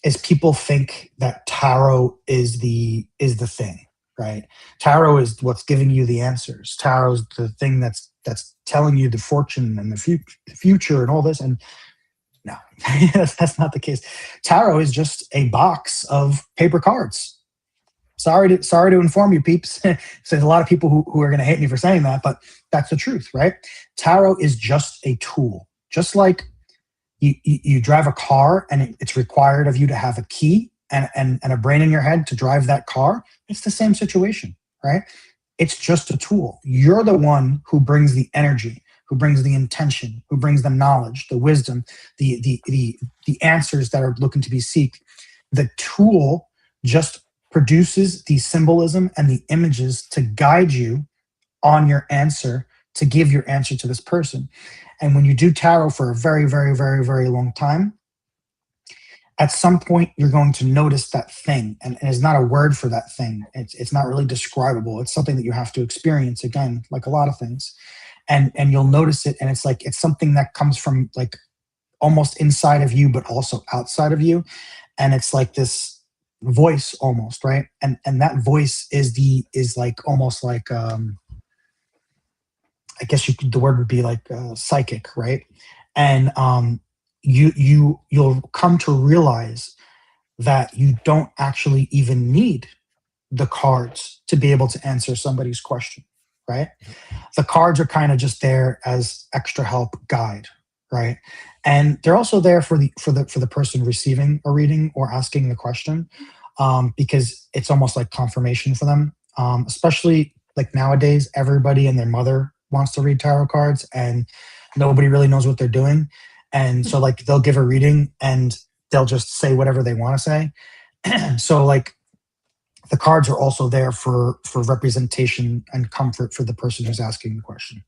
is people think that tarot is the thing, right? Tarot is what's giving you the answers. Tarot is the thing that's telling you the fortune and the future and all this. And no, that's not the case. Tarot is just a box of paper cards. Sorry to inform you, peeps. So there's a lot of people who are going to hate me for saying that, but that's the truth, right? Tarot is just a tool. Just like you drive a car and it's required of you to have a key and a brain in your head to drive that car. It's the same situation, right? It's just a tool. You're the one who brings the energy, who brings the intention, who brings the knowledge, the wisdom, the answers that are looking to be seek. The tool just produces the symbolism and the images to guide you on your answer, to give your answer to this person. And when you do tarot for a very, very, very, very long time, at some point you're going to notice that thing, and it's not a word for that thing. It's not really describable. It's something that you have to experience, again, like a lot of things. And you'll notice it, and it's like it's something that comes from like almost inside of you, but also outside of you. And it's like this voice almost, right? And that voice is like almost like I guess the word would be like psychic, right? And you'll come to realize that you don't actually even need the cards to be able to answer somebody's question, right? The cards are kind of just there as extra help guide, right? And they're also there for the person receiving a reading or asking the question, because it's almost like confirmation for them. Especially like nowadays, everybody and their mother wants to read tarot cards, and nobody really knows what they're doing. And so like they'll give a reading and they'll just say whatever they want to say. So like the cards are also there for representation and comfort for the person who's asking the question.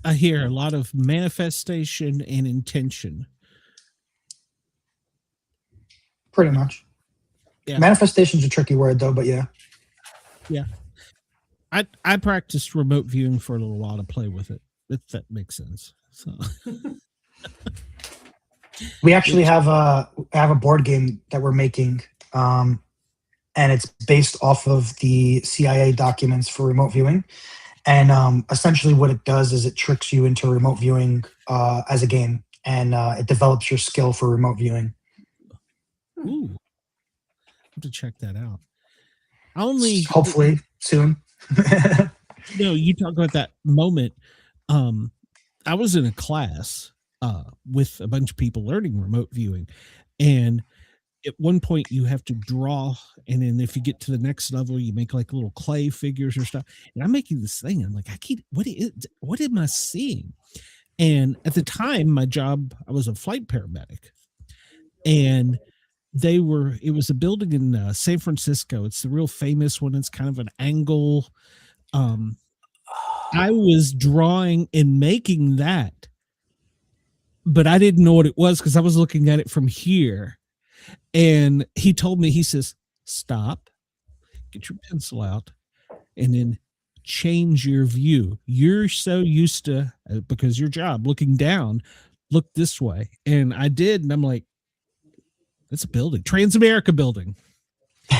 I hear a lot of manifestation and intention. Pretty much. Yeah. Manifestation's a tricky word though, but yeah. Yeah. I practiced remote viewing for a little while to play with it, if that makes sense. So we actually have a board game that we're making, and it's based off of the CIA documents for remote viewing. And essentially what it does is it tricks you into remote viewing as a game, and it develops your skill for remote viewing. Ooh, I have to check that out. Hopefully soon. You talk about that moment. I was in a class with a bunch of people learning remote viewing, and at one point you have to draw, and then if you get to the next level you make like little clay figures or stuff. And I'm making this thing, I'm like, what am I seeing? And at the time, my job, I was a flight paramedic, and it was a building in San Francisco. It's the real famous one. It's kind of an angle. I was drawing and making that, but I didn't know what it was because I was looking at it from here. And he told me, he says, stop, get your pencil out, and then change your view. You're so used to, because your job looking down, look this way. And I did. And I'm like, it's a building, Transamerica building.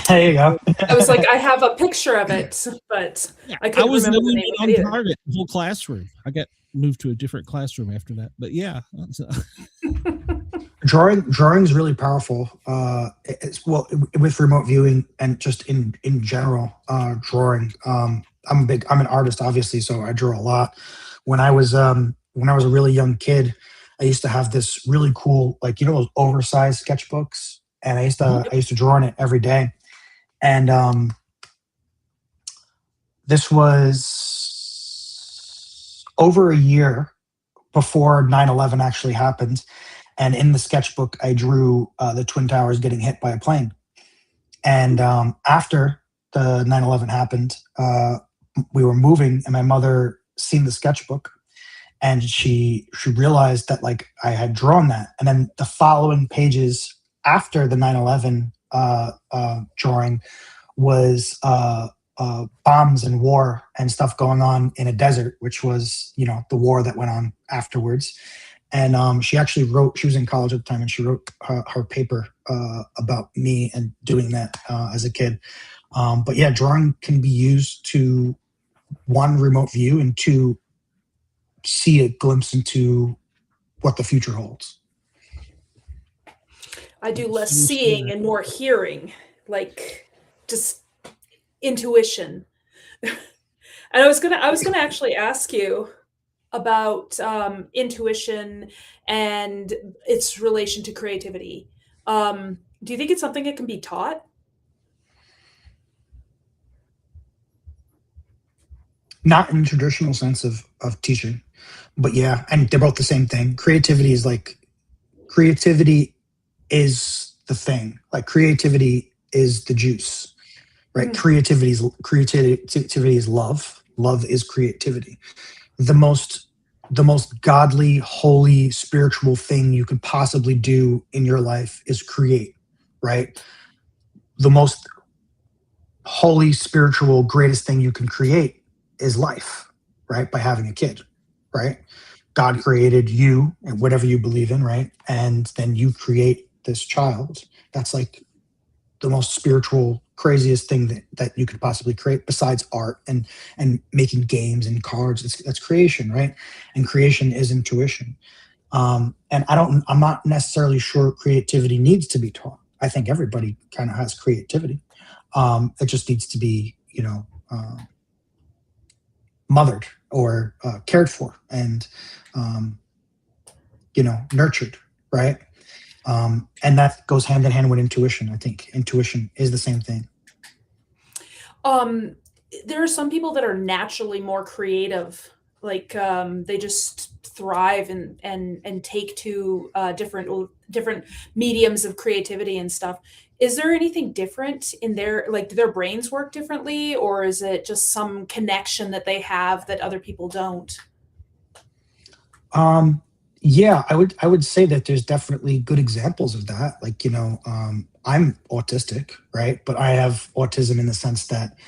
There you go. I was like, I have a picture of it, but I couldn't remember the name of it. Target, the whole classroom. I got moved to a different classroom after that. But yeah. Drawing's really powerful. With remote viewing and just in general, drawing. I'm an artist, obviously, so I draw a lot. When I was a really young kid, I used to have this really cool, like, those oversized sketchbooks, and I used to draw on it every day. And this was over a year before 9/11 actually happened. And in the sketchbook, I drew the Twin Towers getting hit by a plane. And after the 9/11 happened, we were moving, and my mother seen the sketchbook, and she realized that like I had drawn that. And then the following pages after the 9/11 drawing was bombs and war and stuff going on in a desert, which was, the war that went on afterwards. And she actually wrote, she was in college at the time, and she wrote her paper about me and doing that as a kid. But yeah, drawing can be used to, one, remote view, and two, see a glimpse into what the future holds. I do less seeing and more hearing, like just intuition. And I was gonna actually ask you, about intuition and its relation to creativity. Do you think it's something that can be taught? Not in the traditional sense of teaching, but yeah, and they're both the same thing. Creativity is the thing. Like creativity is the juice, right? Mhm. Creativity is love. Love is creativity. The most godly, holy, spiritual thing you could possibly do in your life is create, right? The most holy, spiritual, greatest thing you can create is life, right? By having a kid, right? God created you and whatever you believe in, right? And then you create this child. That's like the most spiritual, craziest thing that you could possibly create besides art and making games and cards. That's creation, right? And creation is intuition. And I'm not necessarily sure creativity needs to be taught. I think everybody kind of has creativity. It just needs to be, mothered or cared for and, nurtured, right? And that goes hand in hand with intuition. I think intuition is the same thing. There are some people that are naturally more creative, like they just thrive and take to different mediums of creativity and stuff. Is there anything different in their, like, do their brains work differently, or is it just some connection that they have that other people don't? Yeah, I would say that there's definitely good examples of that. Like, I'm autistic, right? But I have autism in the sense that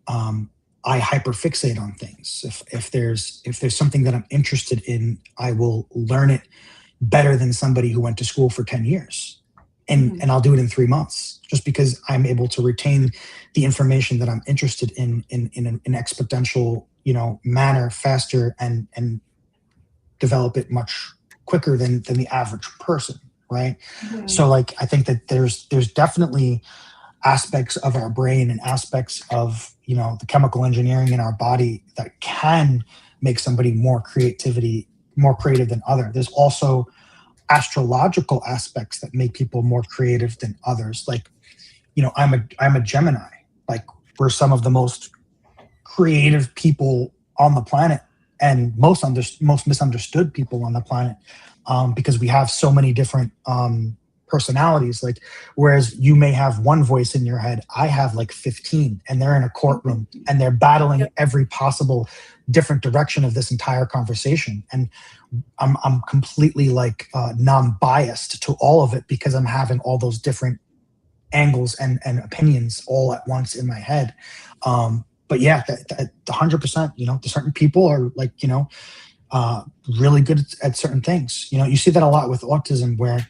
I hyperfixate on things. If there's something that I'm interested in, I will learn it better than somebody who went to school for 10 years. And I'll do it in 3 months just because I'm able to retain the information that I'm interested in an exponential, manner faster and develop it much quicker than the average person, right? Mhm. So like I think that there's definitely aspects of our brain and aspects of the chemical engineering in our body that can make somebody more creative than other. There's also astrological aspects that make people more creative than others. Like, I'm a Gemini. Like, we're some of the most creative people on the planet and most misunderstood people on the planet, because we have so many different personalities. Like, whereas you may have one voice in your head, I have like 15, and they're in a courtroom and they're battling every possible different direction of this entire conversation. And I'm completely like non-biased to all of it because I'm having all those different angles and opinions all at once in my head. But yeah, 100%. There's certain people are like, really good at certain things. You see that a lot with autism, where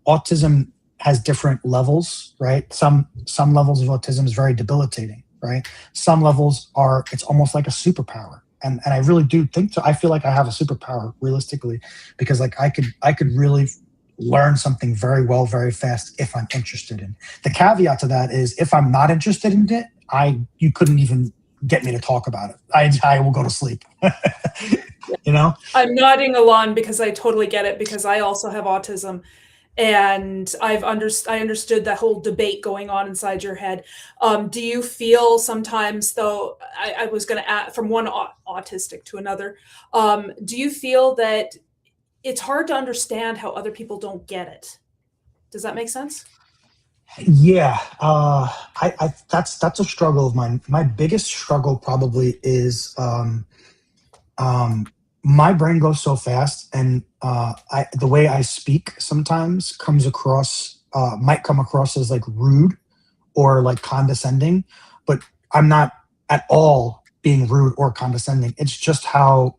autism has different levels, right? Some levels of autism is very debilitating, right? Some levels it's almost like a superpower. And I really do think so. I feel like I have a superpower realistically, because like I could really learn something very well, very fast if I'm interested in. The caveat to that is if I'm not interested in it, you couldn't even get me to talk about it. I will go to sleep. I'm nodding along because I totally get it, because I also have autism, and I understood that whole debate going on inside your head. Do you feel sometimes, though, I was going to add from one autistic to another, do you feel that it's hard to understand how other people don't get it? Does that make sense? Yeah, that's a struggle of mine. My biggest struggle probably is my brain goes so fast, and the way I speak sometimes might come across as like rude or like condescending, but I'm not at all being rude or condescending. It's just how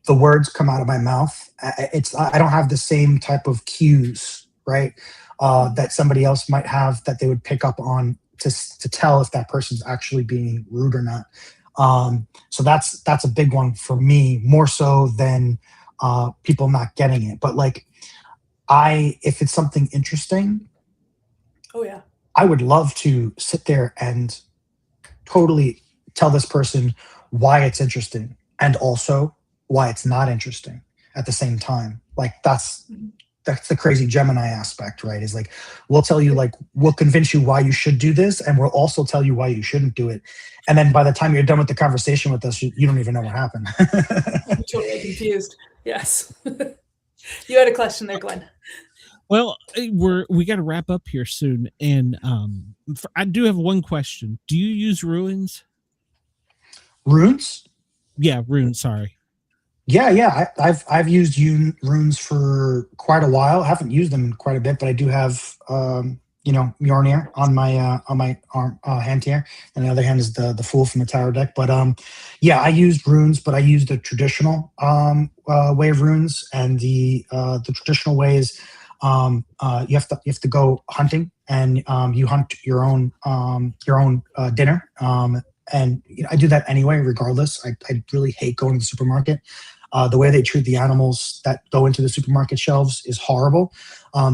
the words come out of my mouth. I don't have the same type of cues, right? That somebody else might have, that they would pick up on to tell if that person's actually being rude or not. So that's a big one for me, more so than people not getting it. But like, if it's something interesting, Oh yeah, I would love to sit there and totally tell this person why it's interesting, and also why it's not interesting at the same time. Like that's the crazy Gemini aspect, right? Is like, we'll tell you, like, we'll convince you why you should do this, and we'll also tell you why you shouldn't do it. And then by the time you're done with the conversation with us, you don't even know what happened. I'm totally confused. Yes. You had a question there, Glenn. Well, we got to wrap up here soon, and I do have one question. Do you use ruins? Runes? Yeah, runes. Sorry. Yeah. I've used runes for quite a while. I haven't used them in quite a bit, but I do have Mjolnir on my arm, hand here, and the other hand is the Fool from the Tower deck. But I used runes, but I used the traditional way of runes, and the traditional way is you have to go hunting, and you hunt your own dinner. And I do that anyway, regardless. I really hate going to the supermarket. The way they treat the animals that go into the supermarket shelves is horrible.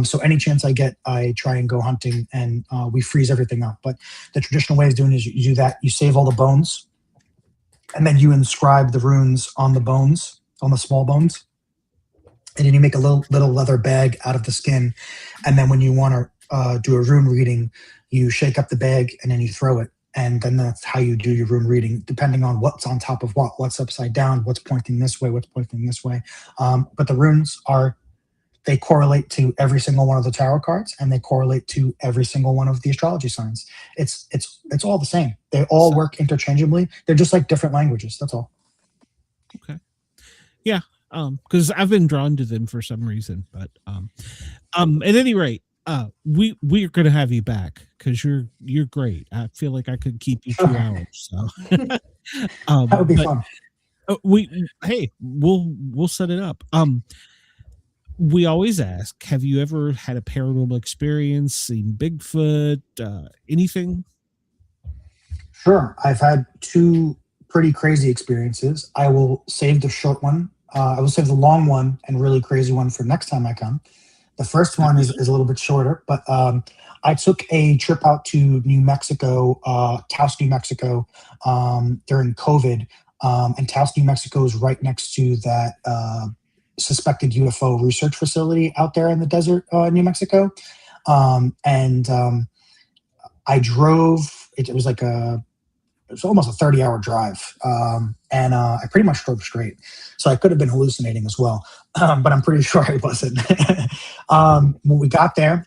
So any chance I get, I try and go hunting, and we freeze everything up. But the traditional way of doing it is you do that. You save all the bones, and then you inscribe the runes on the bones, on the small bones. And then you make a little leather bag out of the skin. And then when you want to do a rune reading, you shake up the bag and then you throw it. And then that's how you do your rune reading, depending on what's on top of what's upside down, what's pointing this way, what's pointing this way. But the runes they correlate to every single one of the tarot cards, and they correlate to every single one of the astrology signs. It's all the same. They all work interchangeably. They're just like different languages. That's all. Okay. Yeah. Because I've been drawn to them for some reason, but at any rate, we're gonna have you back because you're great. I feel like I could keep you 2 hours. So that would be fun. We'll set it up. We always ask, have you ever had a paranormal experience, seen Bigfoot, anything? Sure, I've had 2 pretty crazy experiences. I will save the short one. I will save the long one and really crazy one for next time I come. The first one is a little bit shorter, but I took a trip out to New Mexico, Taos, New Mexico, during COVID. And Taos, New Mexico is right next to that suspected UFO research facility out there in the desert, New Mexico. I drove, it was like it was almost a 30-hour drive. And I pretty much drove straight. So I could have been hallucinating as well. But I'm pretty sure I wasn't. When we got there,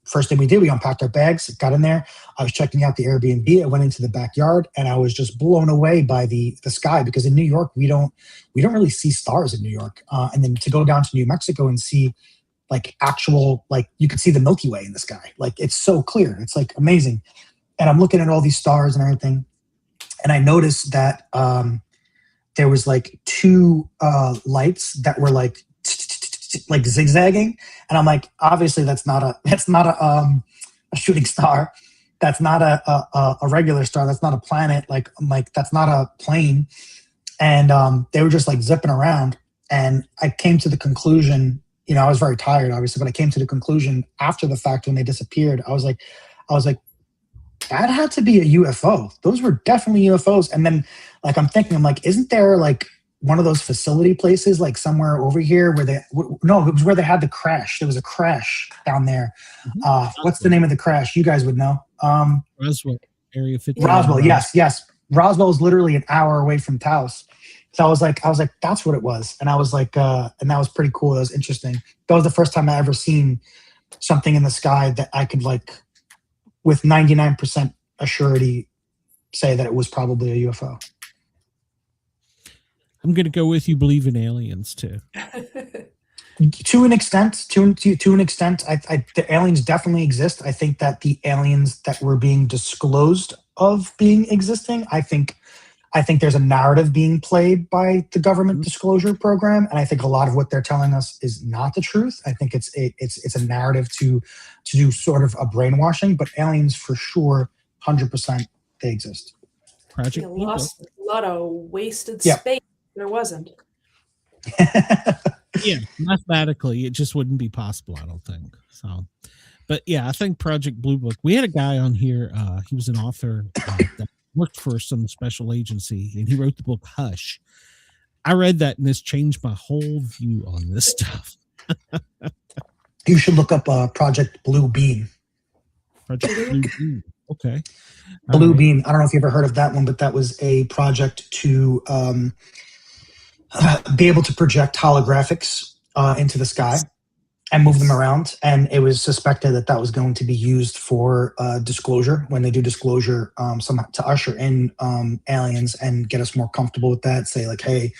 first thing we did, we unpacked our bags, got in there. I was checking out the Airbnb. I went into the backyard, and I was just blown away by the sky, because in New York, we don't really see stars in New York. And then to go down to New Mexico and see like actual, like you could see the Milky Way in the sky. Like it's so clear. It's like amazing. And I'm looking at all these stars and everything. And I noticed that there was like 2 lights that were like zigzagging. And I'm like, obviously that's not a shooting star. That's not a regular star. That's not a planet. Like that's not a plane. And they were just like zipping around. And I came to the conclusion, I was very tired, obviously, but I came to the conclusion after the fact when they disappeared. I was like, that had to be a UFO. Those were definitely UFOs. And then like I'm like, isn't there like one of those facility places like somewhere over here where no, it was where they had the crash. There was a crash down there. What's the name of the crash? You guys would know. Roswell, Area 50. Roswell, yes. Roswell is literally an hour away from Taos. So I was like, that's what it was. And I was like, and that was pretty cool. That was interesting. That was the first time I ever seen something in the sky that I could like, with 99% assurity, say that it was probably a UFO. I'm going to go with you believe in aliens too. To an extent, the aliens definitely exist. I think that the aliens that were being disclosed of being existing, I think there's a narrative being played by the government disclosure program, and I think a lot of what they're telling us is not the truth. I think it's a narrative to do sort of a brainwashing, but aliens for sure, 100%, they exist. Project Blue lost a lot of wasted Yeah. space. There wasn't. Yeah, mathematically, it just wouldn't be possible, I don't think. So, but yeah, I think Project Blue Book. We had a guy on here. He was an author that worked for some special agency, and he wrote the book Hush. I read that and this changed my whole view on this stuff. You should look up Project Blue Beam. Project Blue Beam. Okay. Blue Beam. I don't know if you ever heard of that one, but that was a project to be able to project holographics into the sky and move them around. And it was suspected that that was going to be used for disclosure, when they do disclosure, to usher in aliens and get us more comfortable with that. Say like, hey,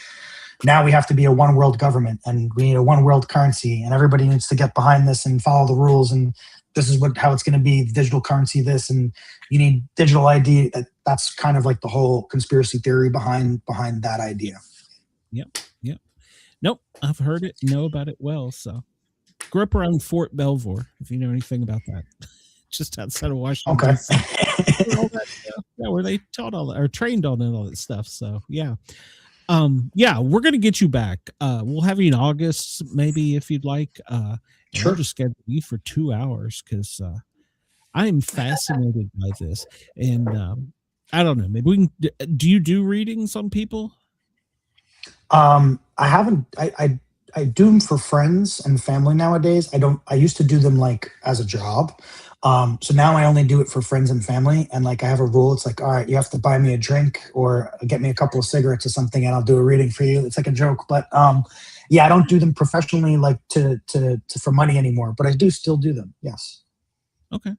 now we have to be a one world government and we need a one world currency and everybody needs to get behind this and follow the rules. And this is how it's going to be, digital currency, this, and you need digital ID. That's kind of like the whole conspiracy theory behind that idea. Yep. Nope, I've heard it, know about it well. So, grew up around Fort Belvoir, if you know anything about that, just outside of Washington. Okay. All that stuff. Yeah, where they taught all that or trained on all that stuff. So, yeah. We're gonna get you back. We'll have you in August, maybe, if you'd like. Sure. I'll just schedule you for 2 hours because I'm fascinated by this. And I don't know, maybe we can. Do you do readings on people? I haven't. I do them for friends and family nowadays. I used to do them like as a job. So now I only do it for friends and family. And like I have a rule. It's like, all right, you have to buy me a drink or get me a couple of cigarettes or something, and I'll do a reading for you. It's like a joke, but yeah, I don't do them professionally, like to for money anymore. But I do still do them. Yes. Okay,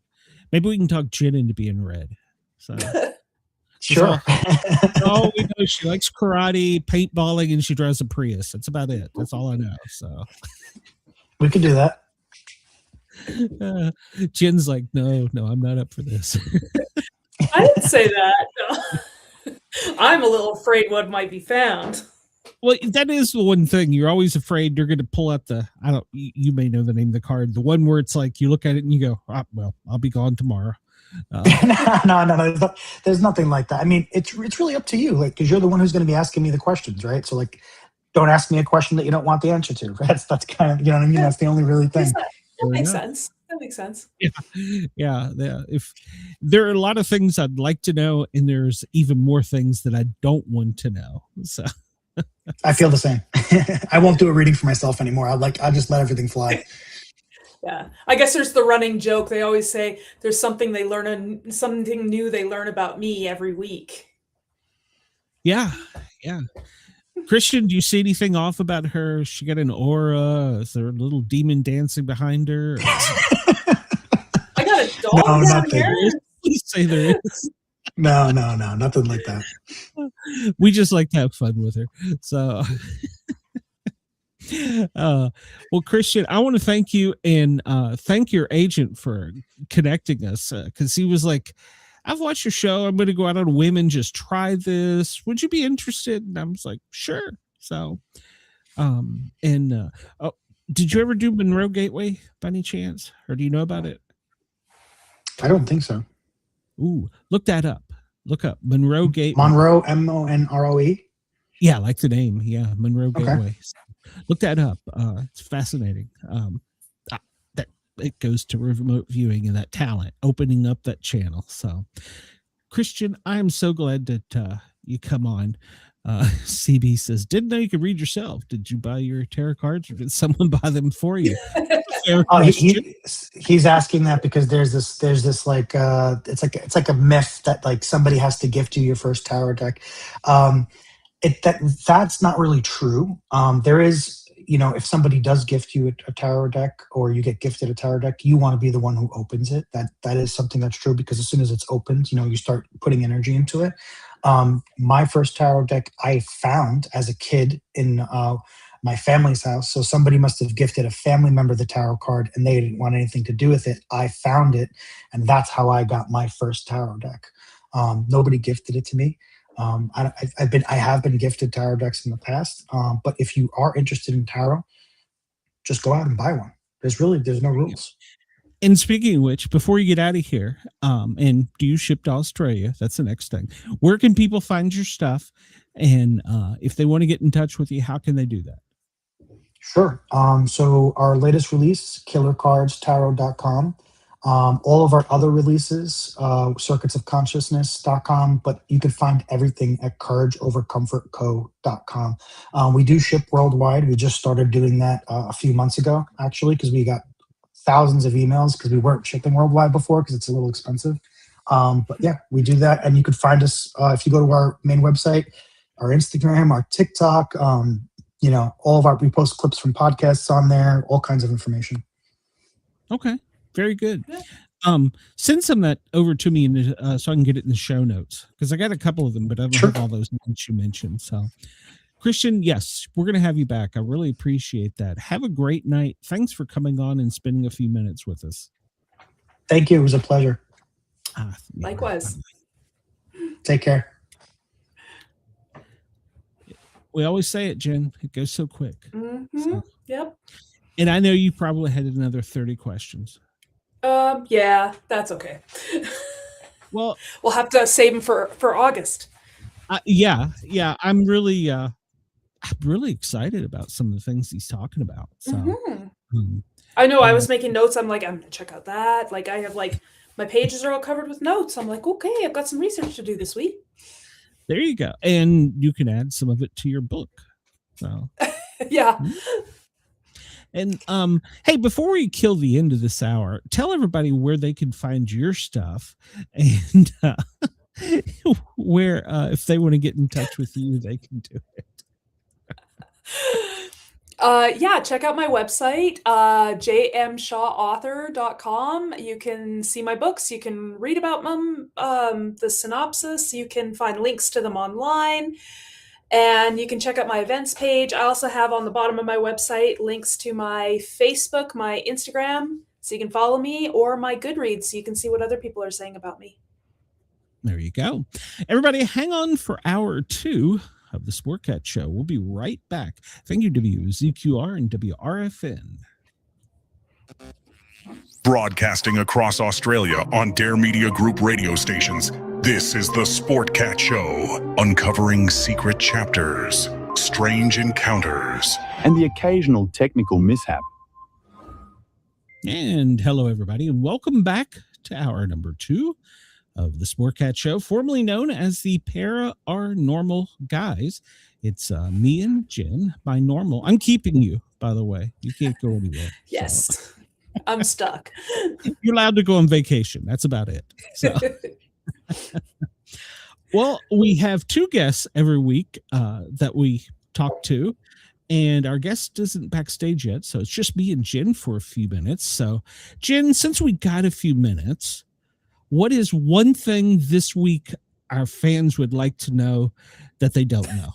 maybe we can talk Jen into being read. So. Sure. Oh, we know she likes karate, paintballing, and she drives a Prius. That's about it. That's all I know. So we could do that. Jen's like, no, I'm not up for this. I didn't say that. No. I'm a little afraid what might be found. Well, that is the one thing. You're always afraid you're going to pull out you may know the name of the card. The one where it's like you look at it and you go, well, I'll be gone tomorrow. No. There's nothing like that. I mean, it's really up to you, like, because you're the one who's going to be asking me the questions, right? So, like, don't ask me a question that you don't want the answer to. Right? That's kind of, you know what I mean? That's the only really thing. That makes sense. That makes sense. Yeah. If there are a lot of things I'd like to know, and there's even more things that I don't want to know. So I feel the same. I won't do a reading for myself anymore. I'll just let everything fly. Yeah, I guess there's the running joke. They always say there's something something new they learn about me every week. Yeah. Christian, do you see anything off about her? She got an aura? Is there a little demon dancing behind her? I got a dog down here. Please say there is. No, nothing like that. We just like to have fun with her. So, well, Christian, I want to thank you and thank your agent for connecting us, because he was like, I've watched your show. I'm going to go out on a whim and just try this. Would you be interested? And I was like, sure. So, did you ever do Monroe Gateway by any chance? Or do you know about it? I don't think so. Ooh, look that up. Look up Monroe Gateway. Monroe, MONROE? Yeah, like the name. Yeah, Monroe Okay. Gateway. Look that up. It's fascinating. That it goes to remote viewing and that talent, opening up that channel. So, Christian, I am so glad that you come on. CB says, didn't know you could read yourself. Did you buy your tarot cards, or did someone buy them for you? He's asking that because there's this like it's like a myth that like somebody has to gift you your first tarot deck. That's not really true. There is, if somebody does gift you a tarot deck, or you get gifted a tarot deck, you want to be the one who opens it. That is something that's true, because as soon as it's opened, you start putting energy into it. My first tarot deck I found as a kid in my family's house. So somebody must have gifted a family member the tarot card and they didn't want anything to do with it. I found it, and that's how I got my first tarot deck. Nobody gifted it to me. I have been gifted tarot decks in the past, but if you are interested in tarot, just go out and buy one. There's no rules. And speaking of which, before you get out of here, and do you ship to Australia? That's the next thing. Where can people find your stuff? And if they want to get in touch with you, how can they do that? Sure. So our latest release, killercardstarot.com. All of our other releases, circuitsofconsciousness.com, but you can find everything at courageovercomfortco.com. We do ship worldwide. We just started doing that a few months ago, actually, because we got thousands of emails because we weren't shipping worldwide before because it's a little expensive. But yeah, we do that. And you can find us if you go to our main website, our Instagram, our TikTok, all of we post clips from podcasts on there, all kinds of information. Okay. Very good. Send some of that over to me so I can get it in the show notes, because I got a couple of them, but I don't have all those names you mentioned. So, Christian, yes, we're going to have you back. I really appreciate that. Have a great night. Thanks for coming on and spending a few minutes with us. Thank you. It was a pleasure. Likewise. Take care. We always say it, Jen. It goes so quick. Mm-hmm. So. Yep. And I know you probably had another 30 questions. Yeah, that's okay. Well, we'll have to save them for August. Yeah. I'm really excited about some of the things he's talking about. So I know I was making notes. I'm like, I'm gonna check out that. Like, I have my pages are all covered with notes. I'm like, okay, I've got some research to do this week. There you go. And you can add some of it to your book. So yeah. And hey, before we kill the end of this hour, tell everybody where they can find your stuff, and where if they want to get in touch with you, they can do it. Yeah, check out my website, jmshawauthor.com. You can see my books, you can read about them, the synopsis, you can find links to them online. And you can check out my events page. I also have on the bottom of my website links to my Facebook, my Instagram, so you can follow me, or my Goodreads, so you can see what other people are saying about me. There you go. Everybody, hang on for hour 2 of the Sportcat Show. We'll be right back. Thank you, WZQR and WRFN. Broadcasting across Australia on Dare Media Group radio stations, this is the Sportcat Show, uncovering secret chapters, strange encounters, and the occasional technical mishap. And hello, everybody, and welcome back to hour number 2 of the Sportcat Show, formerly known as the Paranormal Guys. It's me and Jen, my normal. I'm keeping you, by the way. You can't go anywhere. Yes. So. I'm stuck. You're allowed to go on vacation. That's about it. So, well, we have 2 guests every week that we talk to, and our guest isn't backstage yet, so it's just me and Jen for a few minutes. So, Jen, since we got a few minutes, what is one thing this week our fans would like to know that they don't know?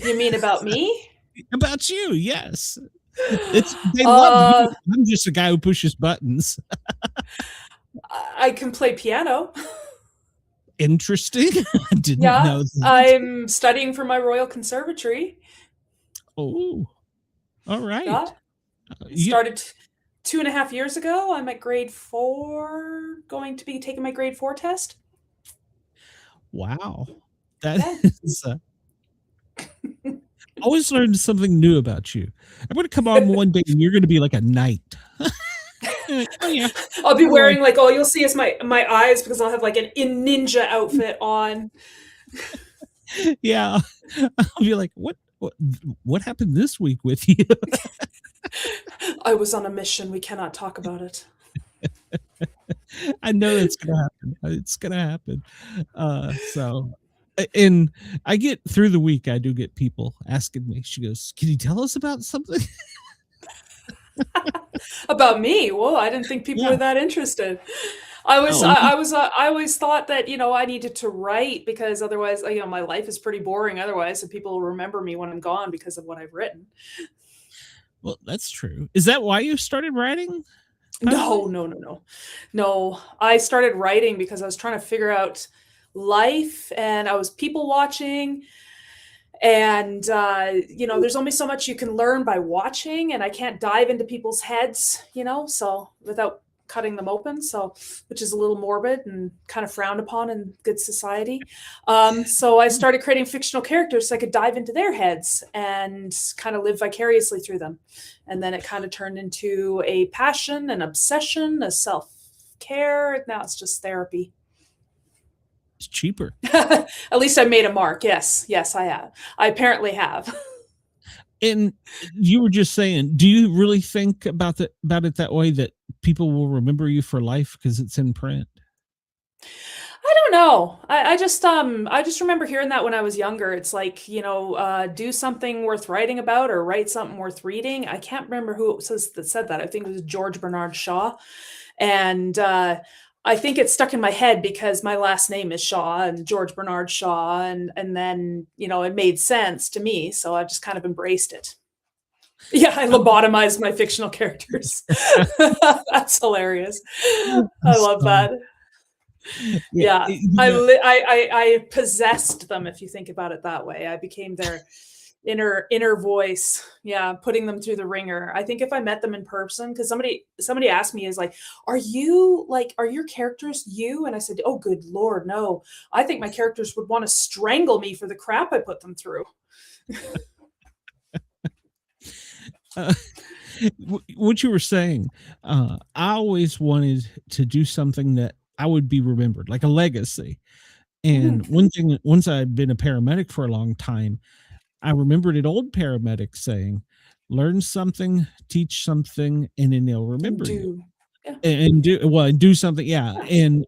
You mean about me? About you, yes. They love you. I'm just a guy who pushes buttons. I can play piano. Interesting. I didn't know that. I'm studying for my Royal Conservatory. Oh, all right. Yeah. Started 2.5 years ago. I'm at grade 4, going to be taking my grade 4 test. Wow. That is always learn something new about you. I'm going to come on one day and you're going to be like a knight. Oh yeah. I'll be wearing all you'll see is my eyes, because I'll have like a ninja outfit on. Yeah. I'll be like, what happened this week with you? I was on a mission. We cannot talk about it. I know it's going to happen. It's going to happen. And I get through the week, I do get people asking me, she goes, can you tell us about something? About me? Whoa, I didn't think people were that interested. I always thought that, I needed to write, because otherwise, my life is pretty boring otherwise, and people will remember me when I'm gone because of what I've written. Well, that's true. Is that why you started writing? No. I started writing because I was trying to figure out life, and I was people watching, and there's only so much you can learn by watching, and I can't dive into people's heads, so without cutting them open, which is a little morbid and kind of frowned upon in good society. So I started creating fictional characters so I could dive into their heads and kind of live vicariously through them. And then it kind of turned into a passion, an obsession, a self-care. Now it's just therapy. It's cheaper. At least I made a mark. Yes, I have. I apparently have. And you were just saying, do you really think about it that way, that people will remember you for life because it's in print? I don't know. I just remember hearing that when I was younger. It's like, do something worth writing about or write something worth reading. I can't remember who it says that said that. I think it was George Bernard Shaw. And I think it stuck in my head because my last name is Shaw and George Bernard Shaw. And then, it made sense to me. So I just kind of embraced it. Yeah, I lobotomized my fictional characters. That's hilarious. I love that. Yeah, I possessed them. If you think about it that way, I became their inner voice. Yeah, putting them through the ringer. I think if I met them in person, because somebody asked me, is like, are your characters you? And I said, oh, good Lord, no. I think my characters would want to strangle me for the crap I put them through. What you were saying, I always wanted to do something that I would be remembered, like a legacy. And one thing, once I'd been a paramedic for a long time, I remembered an old paramedic saying, learn something, teach something, and then they'll remember you. Yeah. And do something. Yeah. And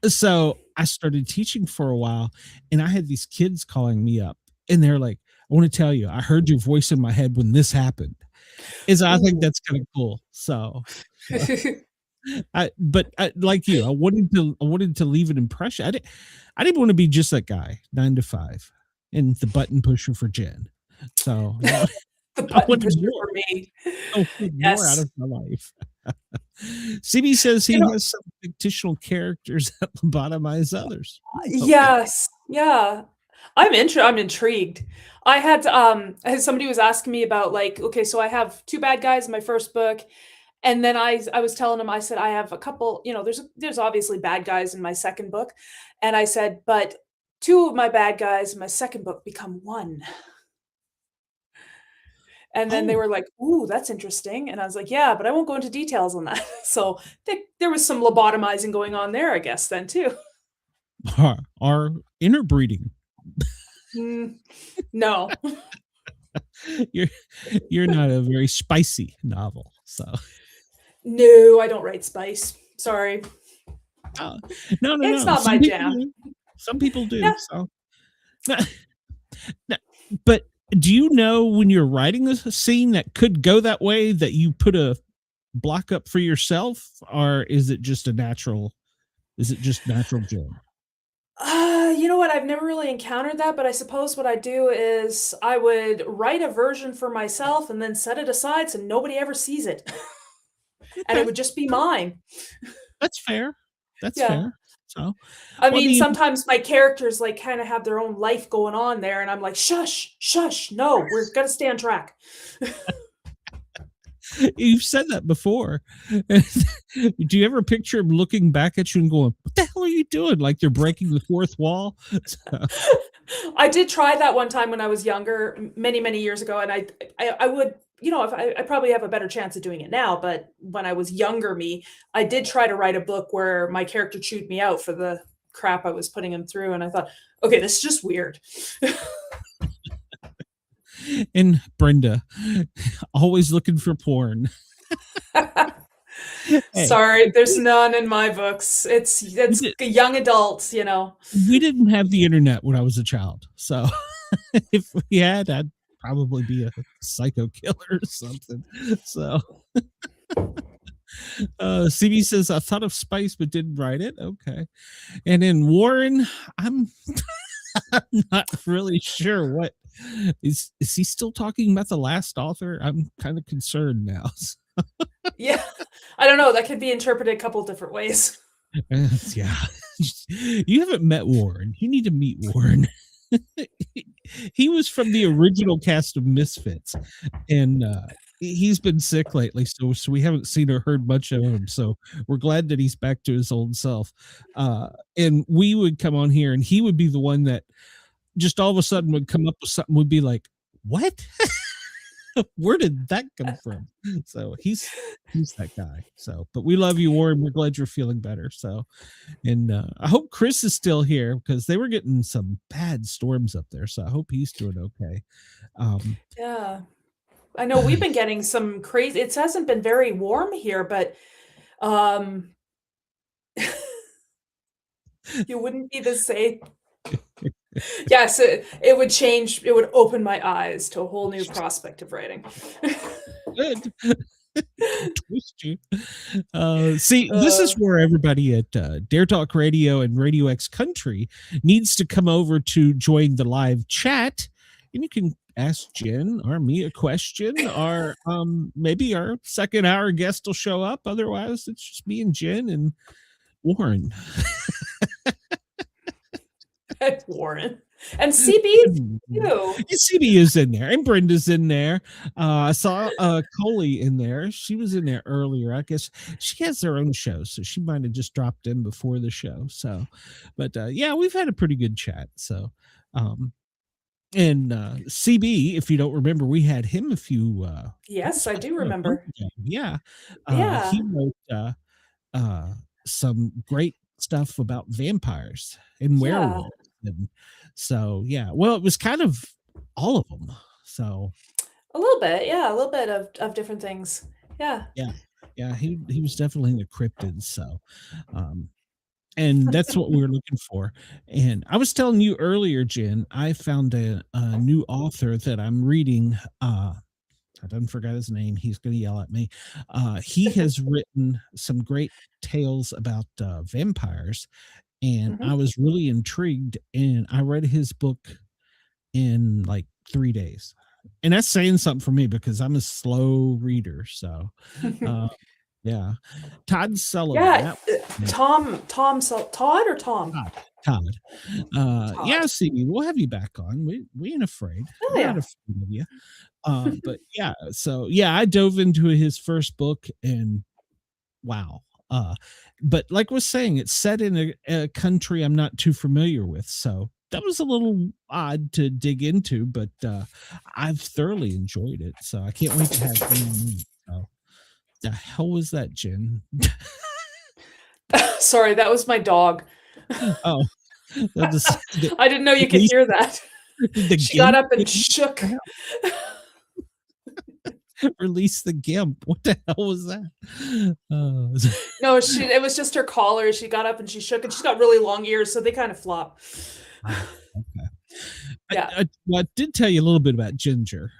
so I started teaching for a while, and I had these kids calling me up, and they're like, I want to tell you, I heard your voice in my head when this happened. I think that's kind of cool. So like you, I wanted to leave an impression. I didn't want to be just that guy 9 to 5 and the button pusher for Jen. So the button pusher for me. More out of my life. CB says he has some fictional characters that lobotomize others. Yes. Yeah. I'm intrigued. I had somebody was asking me about, like, okay, so I have 2 bad guys in my first book. And then I was telling him, I said, I have a couple, there's obviously bad guys in my second book. And I said, but 2 of my bad guys in my second book become 1. And then they were like, ooh, that's interesting. And I was like, yeah, but I won't go into details on that. So there was some lobotomizing going on there, I guess, then too. Our interbreeding. No. You're not a very spicy novel, so. No, I don't write spice. Sorry. No. It's not my jam. Some people do. Yeah. So. But do you know when you're writing a scene that could go that way that you put a block up for yourself, or is it just natural jam? You know what? I've never really encountered that, but I suppose what I do is I would write a version for myself and then set it aside so nobody ever sees it. And it would just be mine. That's fair. That's fair. So, I mean, sometimes my characters like kind of have their own life going on there, and I'm like, shush, no, we're gonna stay on track. You've said that before. Do you ever picture him looking back at you and going, what the hell are you doing? Like they're breaking the fourth wall? I did try that one time when I was younger, many, many years ago. And I would, if I probably have a better chance of doing it now. But when I was younger me, I did try to write a book where my character chewed me out for the crap I was putting him through. And I thought, okay, this is just weird. And Brenda, always looking for porn. Hey. Sorry, there's none in my books. It's young adults, We didn't have the internet when I was a child. So if we had, I'd probably be a psycho killer or something. So CB says, I thought of spice but didn't write it. Okay. And then Warren, I'm not really sure what is he still talking about the last author? I'm kind of concerned now. Yeah, I don't know. That could be interpreted a couple different ways. Yeah, you haven't met Warren. You need to meet Warren. He was from the original cast of Misfits, and he's been sick lately, so we haven't seen or heard much of him. So we're glad that he's back to his old self. And we would come on here, and he would be the one that just all of a sudden would come up with something, would be like, what? Where did that come from? So he's that guy. So, but we love you, Warren. We're glad you're feeling better. So, and I hope Chris is still here because they were getting some bad storms up there. So I hope he's doing okay. Yeah. I know we've been getting some crazy, it hasn't been very warm here, but you wouldn't be the same. Yes, it would change. It would open my eyes to a whole new prospect of writing. Good. Twist you. See, this is where everybody at Dare Talk Radio and Radio X Country needs to come over to join the live chat, and you can ask Jen or me a question, or maybe our second hour guest will show up. Otherwise, it's just me and Jen and Warren. Warren and CB too. CB is in there, and Brenda's in there. I saw Coley in there. She was in there earlier. I guess she has her own show, so she might have just dropped in before the show. So, but yeah, we've had a pretty good chat. So, and CB, if you don't remember, we had him a few. Yes, I do remember. Yeah, Yeah. he wrote some great stuff about vampires and werewolves. And so, yeah, well, it was kind of all of them. So a little bit, yeah, a little bit of different things. Yeah. He was definitely in the cryptids. So, and that's what we were looking for. And I was telling you earlier, Jen, I found a new author that I'm reading. I done forgot his name. He's going to yell at me. He has written some great tales about vampires, and I was really intrigued. And I read his book in like 3 days, and that's saying something for me because I'm a slow reader. So, yeah, Todd Sullivan. Yeah, Todd or Tom? Todd. Yeah, see, we'll have you back on. We ain't afraid. We're not afraid of you. But yeah, so yeah, I dove into his first book and wow. But like I was saying, it's set in a country I'm not too familiar with, so that was a little odd to dig into, but I've thoroughly enjoyed it. So I can't wait to have him. So the hell was that, Jen? Sorry, that was my dog. Oh, I didn't know you could hear that. She got up and shook. Release the gimp. What the hell was that? No, it was just her collar. She got up and she shook, and she's got really long ears, so they kind of flop. Okay. Yeah. I did tell you a little bit about Ginger.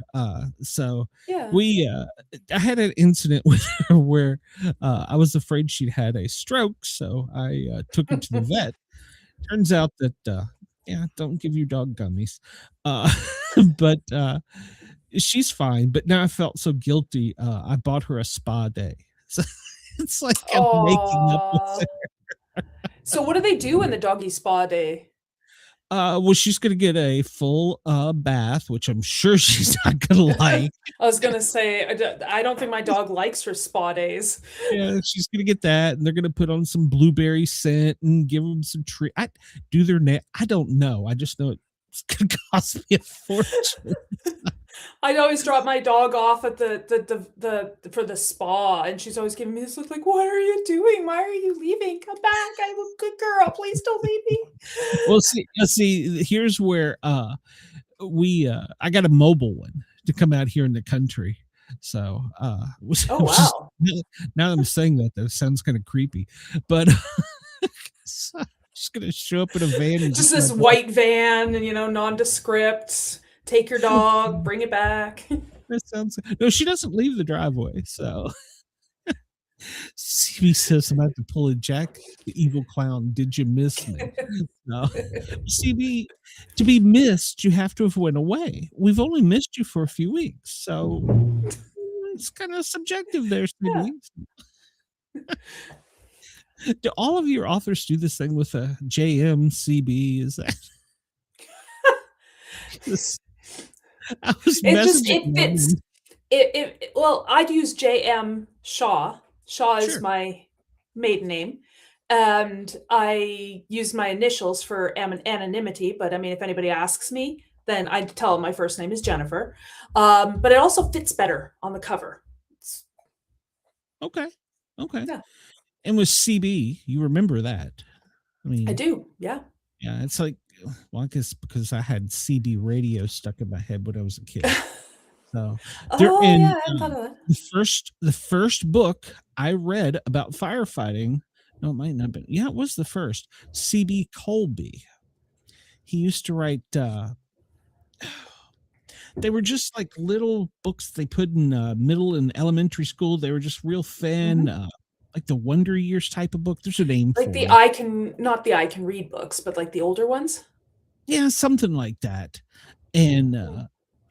So yeah, I had an incident with her where I was afraid she'd had a stroke, so I took her to the vet. Turns out that don't give your dog gummies. But she's fine. But now I felt so guilty. I bought her a spa day. So it's like I'm making up with her. So what do they do in the doggy spa day? Well, she's gonna get a full bath, which I'm sure she's not gonna like. I was gonna say, I don't think my dog likes her spa days. Yeah, she's gonna get that, and they're gonna put on some blueberry scent and give them some tree. Do their nail. I don't know. I just know it's gonna cost me a fortune. I'd always drop my dog off at for the spa, and she's always giving me this look like, "What are you doing? Why are you leaving? Come back! I'm a good girl. Please don't leave me." Well, see, here's where I got a mobile one to come out here in the country. So, oh wow! Now I'm saying that sounds kind of creepy, but just gonna show up in a van. Just this white van, and nondescript. Take your dog, bring it back. That sounds no. She doesn't leave the driveway, so. CB says I'm about to pull a Jack the Evil Clown. Did you miss me? No. CB, to be missed, you have to have went away. We've only missed you for a few weeks, so it's kind of subjective there, CB. Yeah. Do all of your authors do this thing with a JM CB? Is that? It fits. Well, I'd use JM Shaw. Shaw is my maiden name, and I use my initials for anonymity. But I mean, if anybody asks me, then I'd tell them my first name is Jennifer. But it also fits better on the cover. Okay. Yeah. And with CB, you remember that? I mean, I do. Yeah. Yeah, it's like, well, I guess because I had CB radio stuck in my head when I was a kid. So they're Oh in yeah, I hadn't thought of that. the first book I read about firefighting. No, it might not have been. Yeah, it was the first. CB Colby. He used to write. They were just like little books they put in middle and elementary school. They were just real thin, like the Wonder Years type of book. There's a name Like for the it. not the I can read books, but like the older ones. Yeah, something like that. And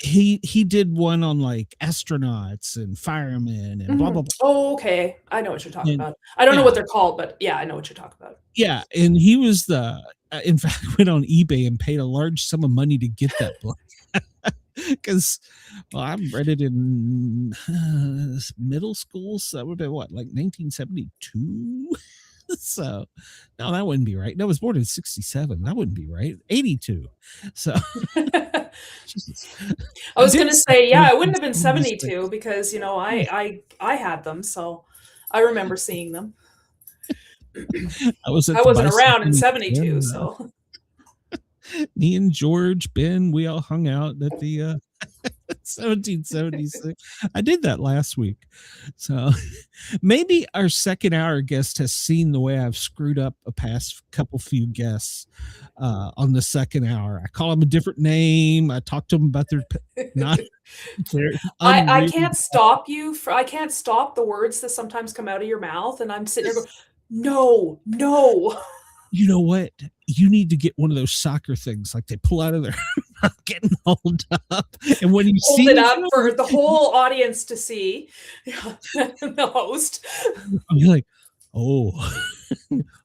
he did one on like astronauts and firemen and blah blah blah. Oh, okay. I know what you're talking And about. I don't know yeah, what they're called, but yeah, I know what you're talking about. yeah, and he was the in fact went on eBay and paid a large sum of money to get that book. Because well, I read it in middle school, so that would have been what, like 1972. So no, that wouldn't be right. No, I was born in 67. That wouldn't be right. 82. So Jesus. I was gonna say, yeah, it wouldn't have been 1976. 72 because you know I had them, so I remember seeing them. I was at I the wasn't around in bicycling 72, gym, so me and George, Ben, we all hung out at the 1776. I did that last week. So maybe our second hour guest has seen the way I've screwed up a past few guests on the second hour. I call them a different name. I talk to them about their not their I unreal. can't stop you. I can't stop the words that sometimes come out of your mouth, and I'm sitting there going, "No, no." You know what? You need to get one of those soccer things like they pull out of their getting hold up. And when you Hold see it up for the whole audience to see. The host. you're like, oh,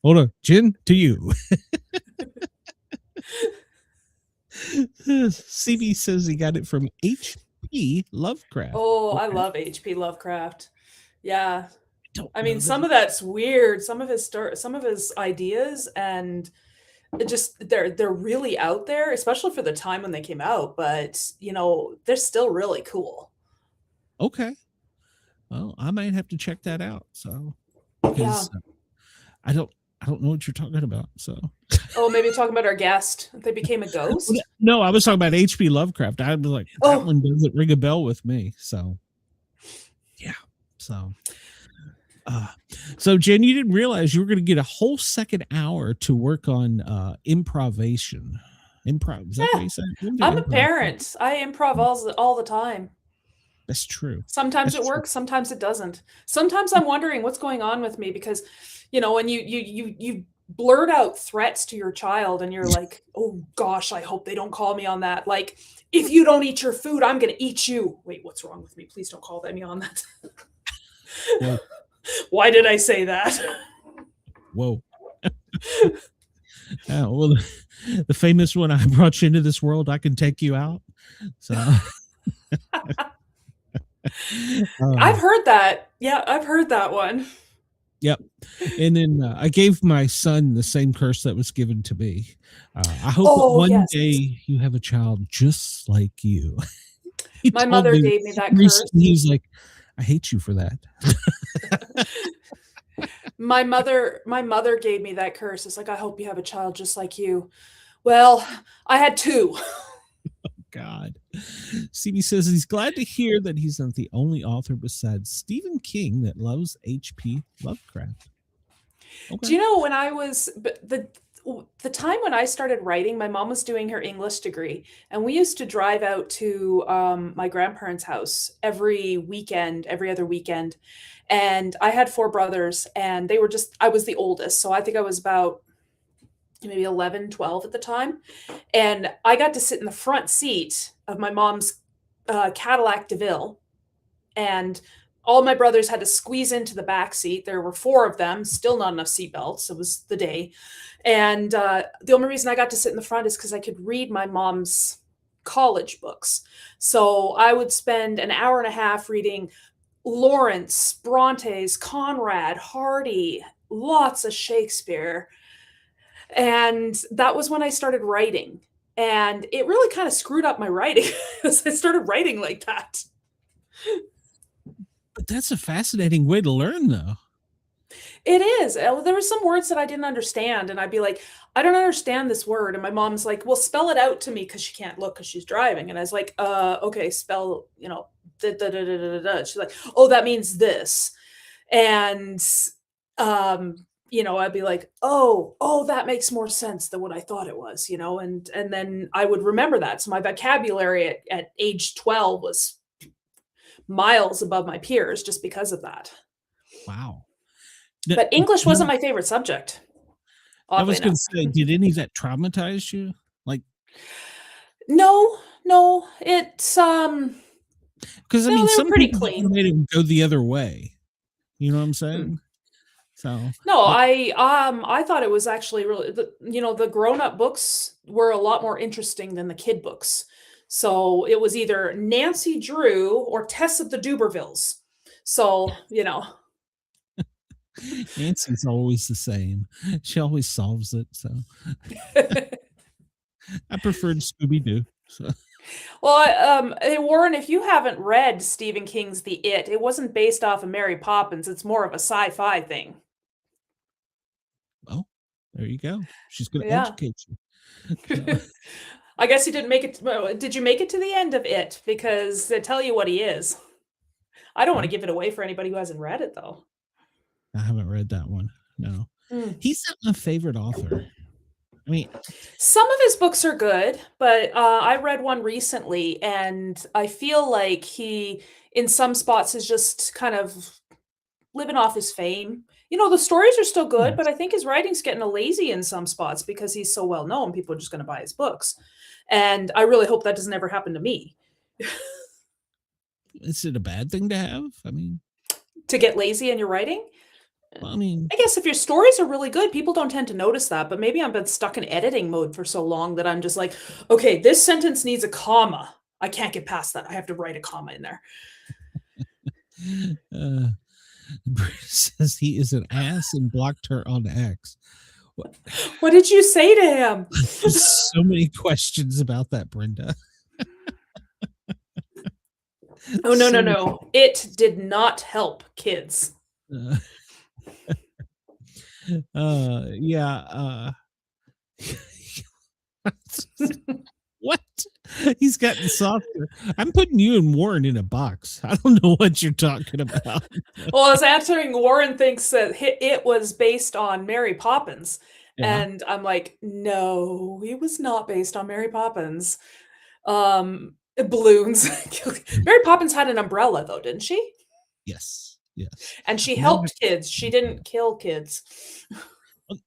hold on, Jen, to you. CB says he got it from H.P. Lovecraft. Oh, I Okay. love H.P. Lovecraft. Yeah. Don't I know mean, that some of that's weird. Some of his ideas, and it just they're really out there, especially for the time when they came out. But you know, they're still really cool. Okay. Well, I might have to check that out. So, Yeah. because I don't know what you're talking about. So, Oh, maybe talking about our guest. They became a ghost. no, I was talking about H.P. Lovecraft. I was like, that Oh. one doesn't ring a bell with me. So, yeah. So Jen, you didn't realize you were going to get a whole second hour to work on improvisation. Improv. Is that what you said? I'm a parent. I improv all the time. That's true. Sometimes That's it works, sometimes it doesn't. Sometimes I'm wondering what's going on with me because, you know, when you blurt out threats to your child and you're like, oh gosh, I hope they don't call me on that. Like, if you don't eat your food, I'm going to eat you. Wait, what's wrong with me? Please don't call me on that. Whoa. Why did I say that? Whoa. Well, the famous one, I brought you into this world, I can take you out. So I've heard that. Yeah, I've heard that one. Yep. And then I gave my son the same curse that was given to me. I hope that one day you have a child just like you. My mother gave me that curse. He's like, I hate you for that. My mother gave me that curse. It's like, I hope you have a child just like you. Well, I had two. God. CB says he's glad to hear that he's not the only author besides Stephen King that loves H.P. Lovecraft. Okay. Do you know when I was the time when I started writing, my mom was doing her English degree, and we used to drive out to my grandparents' house every other weekend. And I had 4 brothers, and I was the oldest. So I think I was about maybe 11, 12 at the time. And I got to sit in the front seat of my mom's Cadillac DeVille. And all my brothers had to squeeze into the back seat. There were 4 of them, still not enough seatbelts. It was the day. And the only reason I got to sit in the front is because I could read my mom's college books. So I would spend an hour and a half reading Lawrence, Brontes, Conrad, Hardy, lots of Shakespeare. And that was when I started writing. And it really kind of screwed up my writing because I started writing like that. But that's a fascinating way to learn, though. It is. There were some words that I didn't understand, and I'd be like, I don't understand this word. And my mom's like, well, spell it out to me because she can't look because she's driving. And I was like, okay, spell, da, da, da, da, da, da. She's like, oh, that means this. And I'd be like, oh, that makes more sense than what I thought it was, and then I would remember that. So my vocabulary at age 12 was miles above my peers just because of that. Wow. But English wasn't my favorite subject. I was going to say, did any of that traumatize you? Like, no, it's because I mean, some pretty people clean. made him go the other way. You know what I'm saying? So no, I thought it was actually really, the grown-up books were a lot more interesting than the kid books. So it was either Nancy Drew or Tess of the Dubervilles. So, Nancy's always the same. She always solves it. So I preferred Scooby-Doo. So. Well, hey, Warren, if you haven't read Stephen King's The It wasn't based off of Mary Poppins. It's more of a sci-fi thing. Oh, there you go. She's going to educate you. I guess you didn't make it. Did you make it to the end of It? Because they tell you what he is. I don't want to give it away for anybody who hasn't read it, though. I haven't read that one. No. He's not my favorite author. I mean, some of his books are good, but I read one recently, and I feel like he, in some spots, is just kind of living off his fame. The stories are still good, but I think his writing's getting lazy in some spots because he's so well known. People are just going to buy his books. And I really hope that doesn't ever happen to me. Is it a bad thing to have? I mean, to get lazy in your writing? Well, I mean, I guess if your stories are really good, people don't tend to notice that, but maybe I've been stuck in editing mode for so long that I'm just like, okay, this sentence needs a comma. I can't get past that. I have to write a comma in there. Bruce says he is an ass and blocked her on X. What did you say to him? So many questions about that, Brenda. Oh, no. It did not help kids. Yeah. What? He's gotten softer. I'm putting you and Warren in a box. I don't know what you're talking about. Well, I was answering, Warren thinks that it was based on Mary Poppins. Yeah. And I'm like, no, it was not based on Mary Poppins. Balloons. Mary Poppins had an umbrella, though, didn't she? Yes. And she helped kids. She didn't kill kids.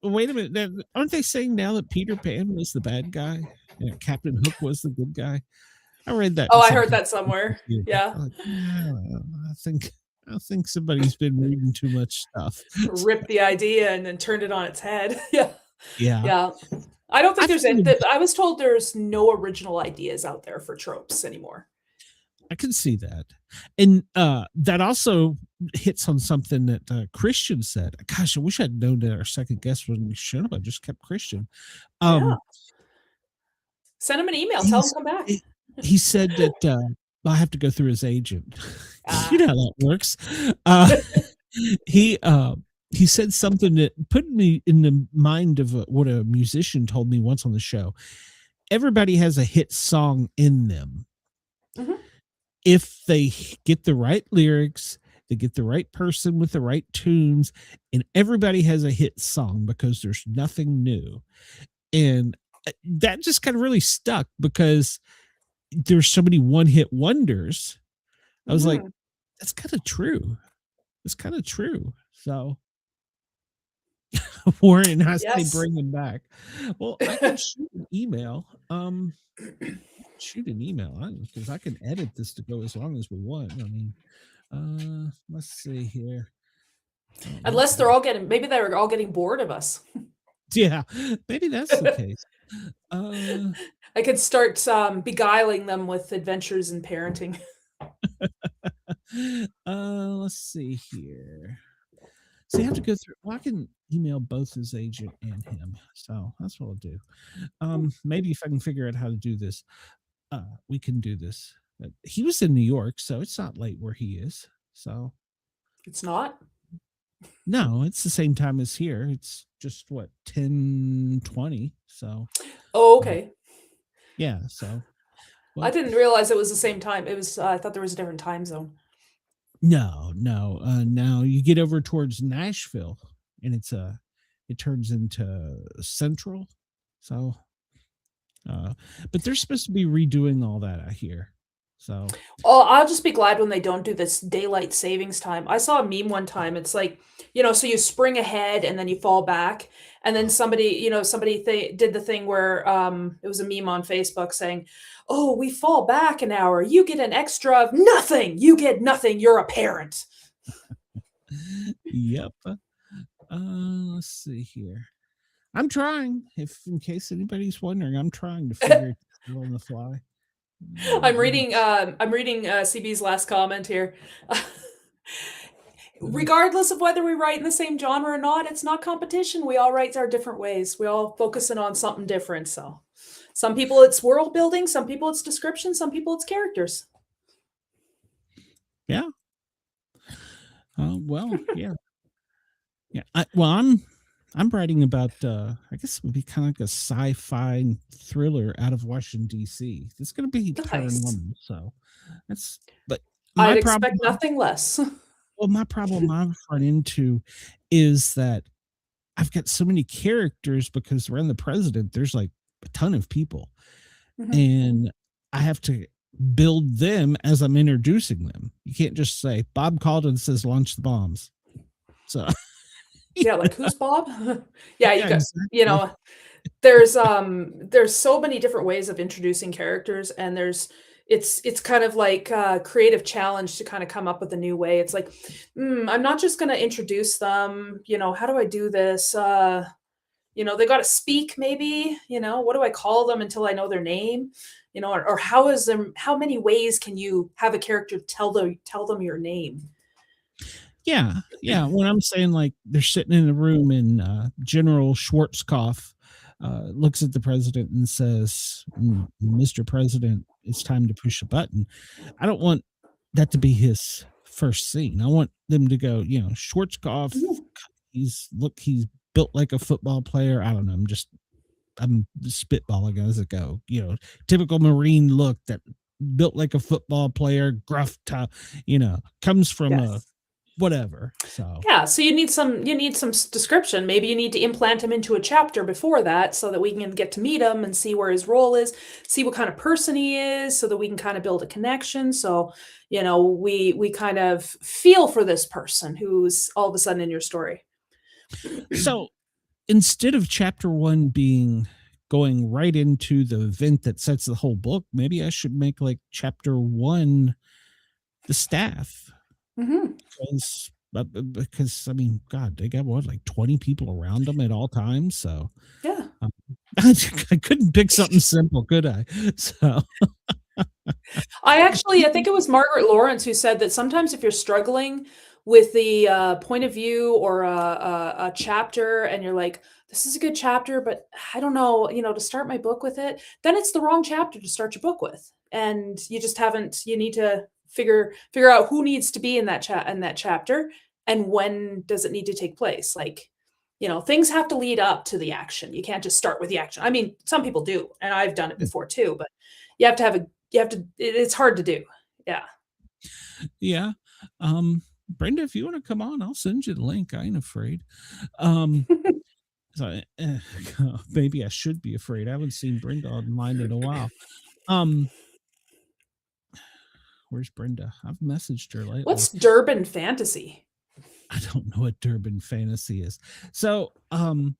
Wait a minute. Aren't they saying now that Peter Pan was the bad guy? Captain Hook was the good guy? I read that. Oh, I heard that somewhere. Yeah. I think somebody's been reading too much stuff. Ripped the idea and then turned it on its head. Yeah. I don't think I was told there's no original ideas out there for tropes anymore. I can see that. And that also hits on something that Christian said. Gosh, I wish I'd known that our second guest was showed up. I just kept Christian. Send him an email. Tell him to come back. He said that I have to go through his agent. You know how that works. He said something that put me in the mind of what a musician told me once on the show. Everybody has a hit song in them. Mm-hmm. If they get the right lyrics, they get the right person with the right tunes, and everybody has a hit song because there's nothing new. And that just kind of really stuck because there's so many one-hit wonders. I was like, that's kind of true. It's kind of true. So Warren has to bring him back. Well, I can shoot an email. Because I can edit this to go as long as we want. I mean, let's see here. Unless they're all getting bored of us. Yeah, maybe that's the case. I could start beguiling them with adventures in parenting. Let's see here. So you have to go through. Well, I can email both his agent and him. So that's what I'll do. Maybe if I can figure out how to do this, we can do this. But he was in New York, so it's not late where he is. So It's not? no, it's the same time as here. It's just what 10:20. So Oh, okay. yeah. So I didn't realize it was the same time. It was I thought there was a different time zone. no. Now you get over towards Nashville, and it turns into Central. So, but they're supposed to be redoing all that, I hear. So Oh, I'll just be glad when they don't do this daylight savings time. I saw a meme one time. It's like, so you spring ahead and then you fall back. And then somebody did the thing where it was a meme on Facebook saying, "Oh, we fall back an hour. You get an extra of nothing. You get nothing. You're a parent." yep. Let's see here. I'm trying. If in case anybody's wondering, I'm trying to figure it out on the fly. I'm reading CB's last comment here. Regardless of whether we write in the same genre or not, it's not competition. We all write our different ways. We all focusing on something different. So some people it's world building, some people it's description, some people it's characters. Yeah. Well, yeah. Yeah. I'm writing about I guess it would be kind of like a sci-fi thriller out of Washington, D.C. It's gonna be paranormal. So that's but I'd expect nothing less. Well, my problem I've run into is that I've got so many characters because around the president, there's like a ton of people. And I have to build them as I'm introducing them. You can't just say Bob called and says launch the bombs. So yeah, like who's Bob? yeah, you got exactly. there's so many different ways of introducing characters, and it's kind of like a creative challenge to kind of come up with a new way. It's like, I'm not just going to introduce them. How do I do this? They got to speak maybe, what do I call them until I know their name? Or how many ways can you have a character tell them your name? Yeah. When I'm saying like they're sitting in a room and General Schwarzkopf looks at the president and says, "Mr. President, it's time to push a button." I don't want that to be his first scene. I want them to go, Schwarzkopf, he's built like a football player. I don't know. I'm spitballing as it go. Typical Marine look, that built like a football player, gruff top, comes from a whatever. So so you need some description. Maybe you need to implant him into a chapter before that so that we can get to meet him and see where his role is, see what kind of person he is, so that we can kind of build a connection. So we kind of feel for this person who's all of a sudden in your story. So instead of chapter 1 being going right into the event that sets the whole book, maybe I should make like chapter 1 the staff. Because I mean, God, they got like 20 people around them at all times. So yeah, I couldn't pick something simple, could I? So I think it was Margaret Lawrence who said that sometimes if you're struggling with the point of view or a chapter, and you're like, this is a good chapter, but I don't know, to start my book with it, then it's the wrong chapter to start your book with, and you just haven't. You need to figure out who needs to be in that chapter, and when does it need to take place. Like, things have to lead up to the action. You can't just start with the action. I mean, some people do, and I've done it before too, but it's hard to do. Yeah. Brenda, if you want to come on, I'll send you the link. I ain't afraid. So maybe I should be afraid. I haven't seen Brenda online in a while. Where's Brenda? I've messaged her lately. What's Durban Fantasy? I don't know what Durban Fantasy is. So I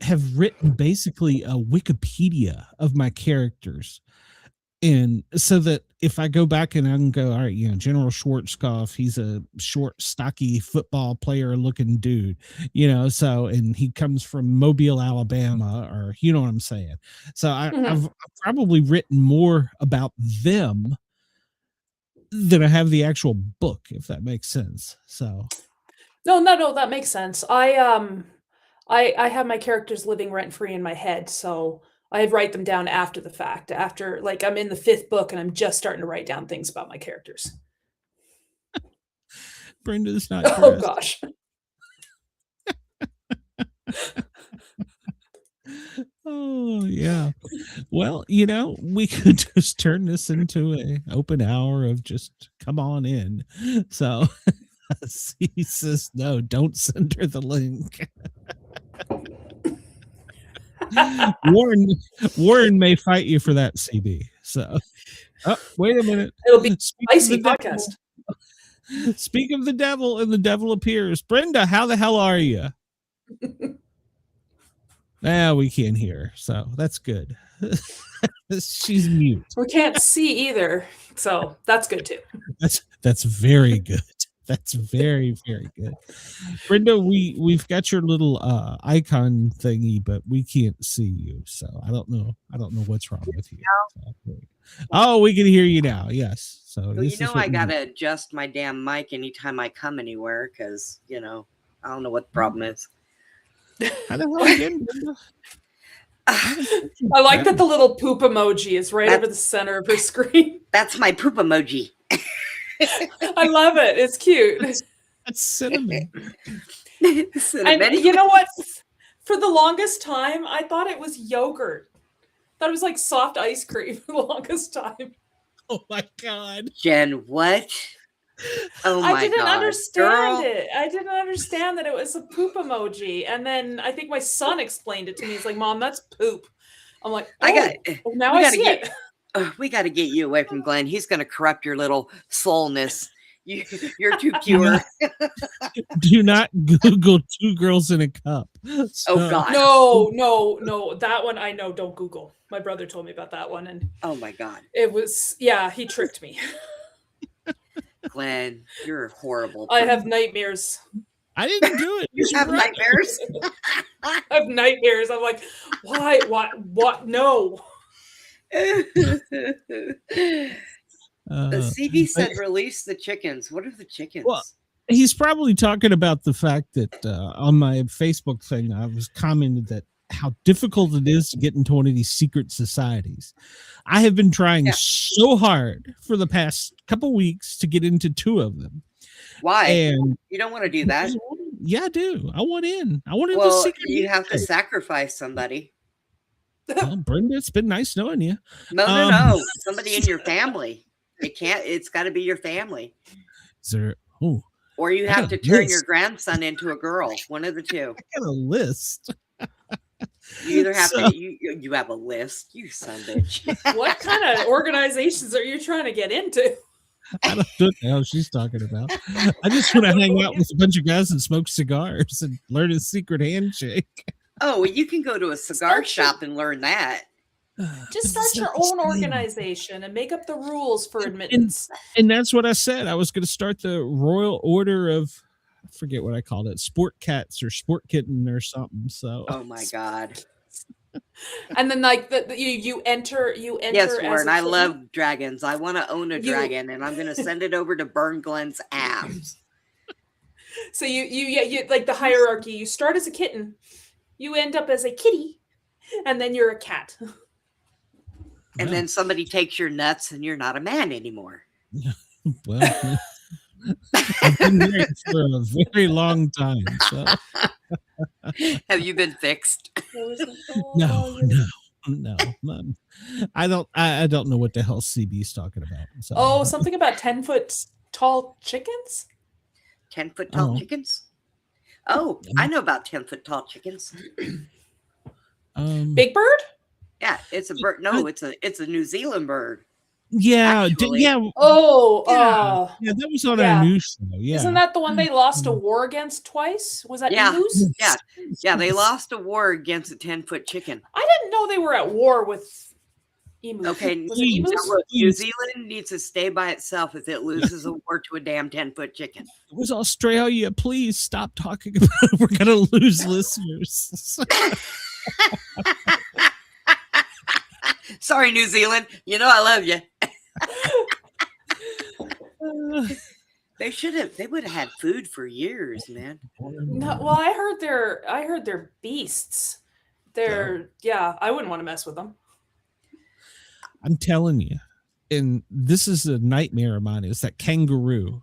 have written basically a Wikipedia of my characters. And so that if I go back and I can go, all right, General Schwarzkopf, he's a short, stocky football player looking dude, so, and he comes from Mobile, Alabama, or you know what I'm saying? So I've probably written more about them than I have the actual book, if that makes sense. So No, that makes sense. I have my characters living rent free in my head, so I write them down after the fact. After like I'm in the 5th book and I'm just starting to write down things about my characters. Brenda's not Oh Chris. gosh. Oh yeah. Well, we could just turn this into a open hour of just come on in. So he says, no, don't send her the link. Warren may fight you for that, CB. So, wait a minute. It'll be Speak of spicy the devil. podcast. Speak of the devil, and the devil appears. Brenda, how the hell are you? We can't hear, so that's good. She's mute. We can't see either, so that's good too. That's very good. That's very, very good. Brenda, we've got your little icon thingy, but we can't see you, so I don't know what's wrong with you. Oh, we can hear you now. Yes. So Well, I gotta adjust my damn mic anytime I come anywhere because I don't know what the problem is. How the hell again, Brenda? I like that the little poop emoji is right over the center of her screen. That's my poop emoji. I love it. It's cute. That's cinnamon. And you know what? For the longest time, I thought it was yogurt. I thought it was like soft ice cream for the longest time. Oh my God. Jen, what? Oh my God. I didn't understand Girl. it. I didn't understand that it was a poop emoji. And then I think my son explained it to me. He's like, Mom, that's poop. I'm like, now I see it. We got to get you away from Glenn. He's going to corrupt your little soulness. You're too pure. Do not Google 2 girls in a cup. Oh God. No. That one I know. Don't Google. My brother told me about that one. And oh my God. It was, he tricked me. Glenn, you're a horrible. I have nightmares. I didn't do it. You have nightmares? I have nightmares. I'm like, why? What? No. CB said release the chickens. What are the chickens? Well, he's probably talking about the fact that on my Facebook thing, I was commented that how difficult it is to get into one of these secret societies. I have been trying so hard for the past couple weeks to get into 2 of them. Why? And you don't want to do that? Yeah, I do. I want in. I want into well, secret. You have to sacrifice somebody. Well, Brenda, it's been nice knowing you. No. Somebody in your family. It's got to be your family. Is there? Oh. Or you have to turn your grandson into a girl. One of the two. I got a list. You either have to. You have a list. You son of a bitch. What kind of organizations are you trying to get into? I don't know what the hell she's talking about. I just want to hang out with a bunch of guys and smoke cigars and learn a secret handshake. Oh, well, you can go to a cigar shop and learn that. Just start your own organization and make up the rules for admittance. And that's what I said. I was going to start the Royal Order of, I forget what I called it, Sport Cats or Sport Kitten or something. So. Oh my God. And then like you enter. Yes, Warren. I love dragons. I want to own a dragon, and I'm going to send it over to Burn Glenn's abs. So you like the hierarchy. You start as a kitten, you end up as a kitty, and then you're a cat. And then somebody takes your nuts, and you're not a man anymore. Well, I've been here for a very long time. So. Have you been fixed? No. I don't know what the hell CB's talking about. So. Something about 10-foot tall chickens? 10-foot tall chickens? Oh, I know about 10-foot tall chickens. Big bird? Yeah, it's a bird. No, it's a New Zealand bird. Yeah, yeah, that was on our news show. Yeah, isn't that the one they lost a war against twice? Was that emus? Yeah, they lost a war against a 10-foot chicken. I didn't know they were at war with emus. Okay, New Zealand needs to stay by itself if it loses a war to a damn 10-foot chicken. It was Australia. Please stop talking about it. We're gonna lose listeners. Sorry, New Zealand. You know I love you. They should have. They would have had food for years, man. No, well, I heard they're beasts. I wouldn't want to mess with them. I'm telling you, and this is a nightmare of mine. Is that kangaroo?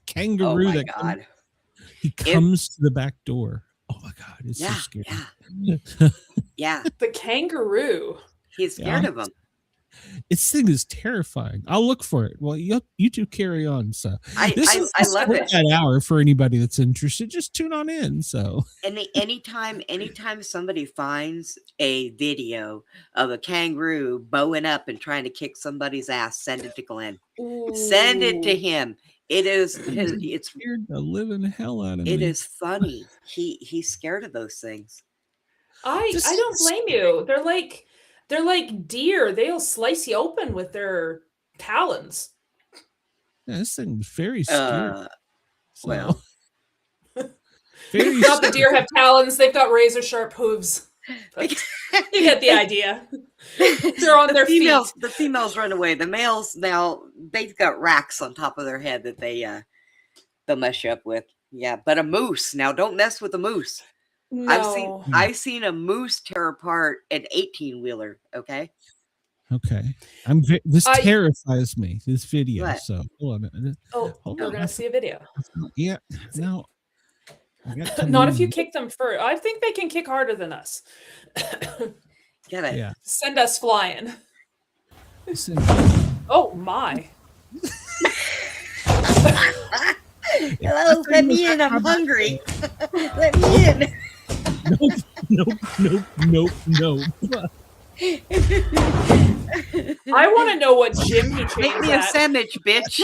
Kangaroo Oh my that God. he comes to the back door. Oh my God, it's so scary. Yeah. The kangaroo. He's scared of them. This thing is terrifying. I'll look for it. Well, you two carry on. So I love it. That hour for anybody that's interested. Just tune on in. So anytime somebody finds a video of a kangaroo bowing up and trying to kick somebody's ass, send it to Glenn. Ooh. Send it to him. It's scared the living hell out of me. It is funny. He's scared of those things. I don't blame you. They're like deer. They'll slice you open with their talons. Yeah, this thing's very scary. Well, very not the deer have talons. They've got razor sharp hooves. You get the idea. They're on their feet. The females run away. The males now they've got racks on top of their head that they'll mess you up with. Yeah, but a moose now don't mess with a moose. No. I've seen a moose tear apart an 18-wheeler. Okay. This terrifies me. This video. What? So hold on. Hold on. We're gonna see a video. Yeah. No. Not if you kick them first. I think they can kick harder than us. Get it? Yeah. Send us flying. Listen. Oh my. Hello, let me in. I'm hungry. Let me in. Nope. I want to know what gym he trains Make me a sandwich, bitch.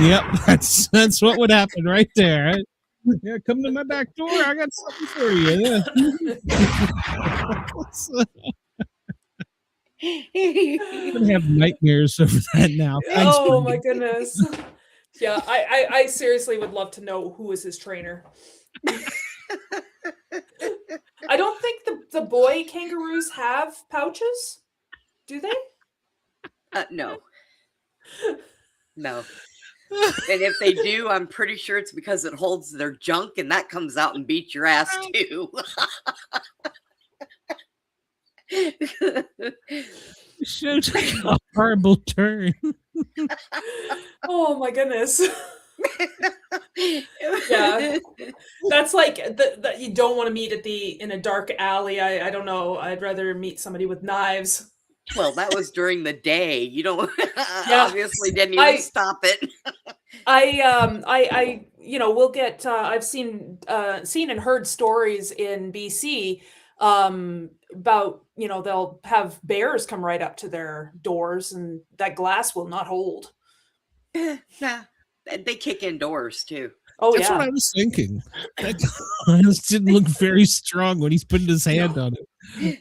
Yep, that's what would happen right there. Right? Yeah, come to my back door. I got something for you. I'm gonna have nightmares over that now. Thanks oh my goodness. Yeah, I seriously would love to know who is his trainer. I don't think the boy kangaroos have pouches. Do they? No. And if they do, I'm pretty sure it's because it holds their junk and that comes out and beats your ass too. Should take a horrible turn. Oh my goodness. Yeah, that's like that you don't want to meet in a dark alley. I don't know. I'd rather meet somebody with knives. Well, that was during the day. You don't obviously didn't even stop it. I we'll get. I've seen and heard stories in BC about they'll have bears come right up to their doors and that glass will not hold. Yeah, they kick indoors too. Oh, that's what I was thinking. That glass didn't look very strong when he's putting his hand on it. He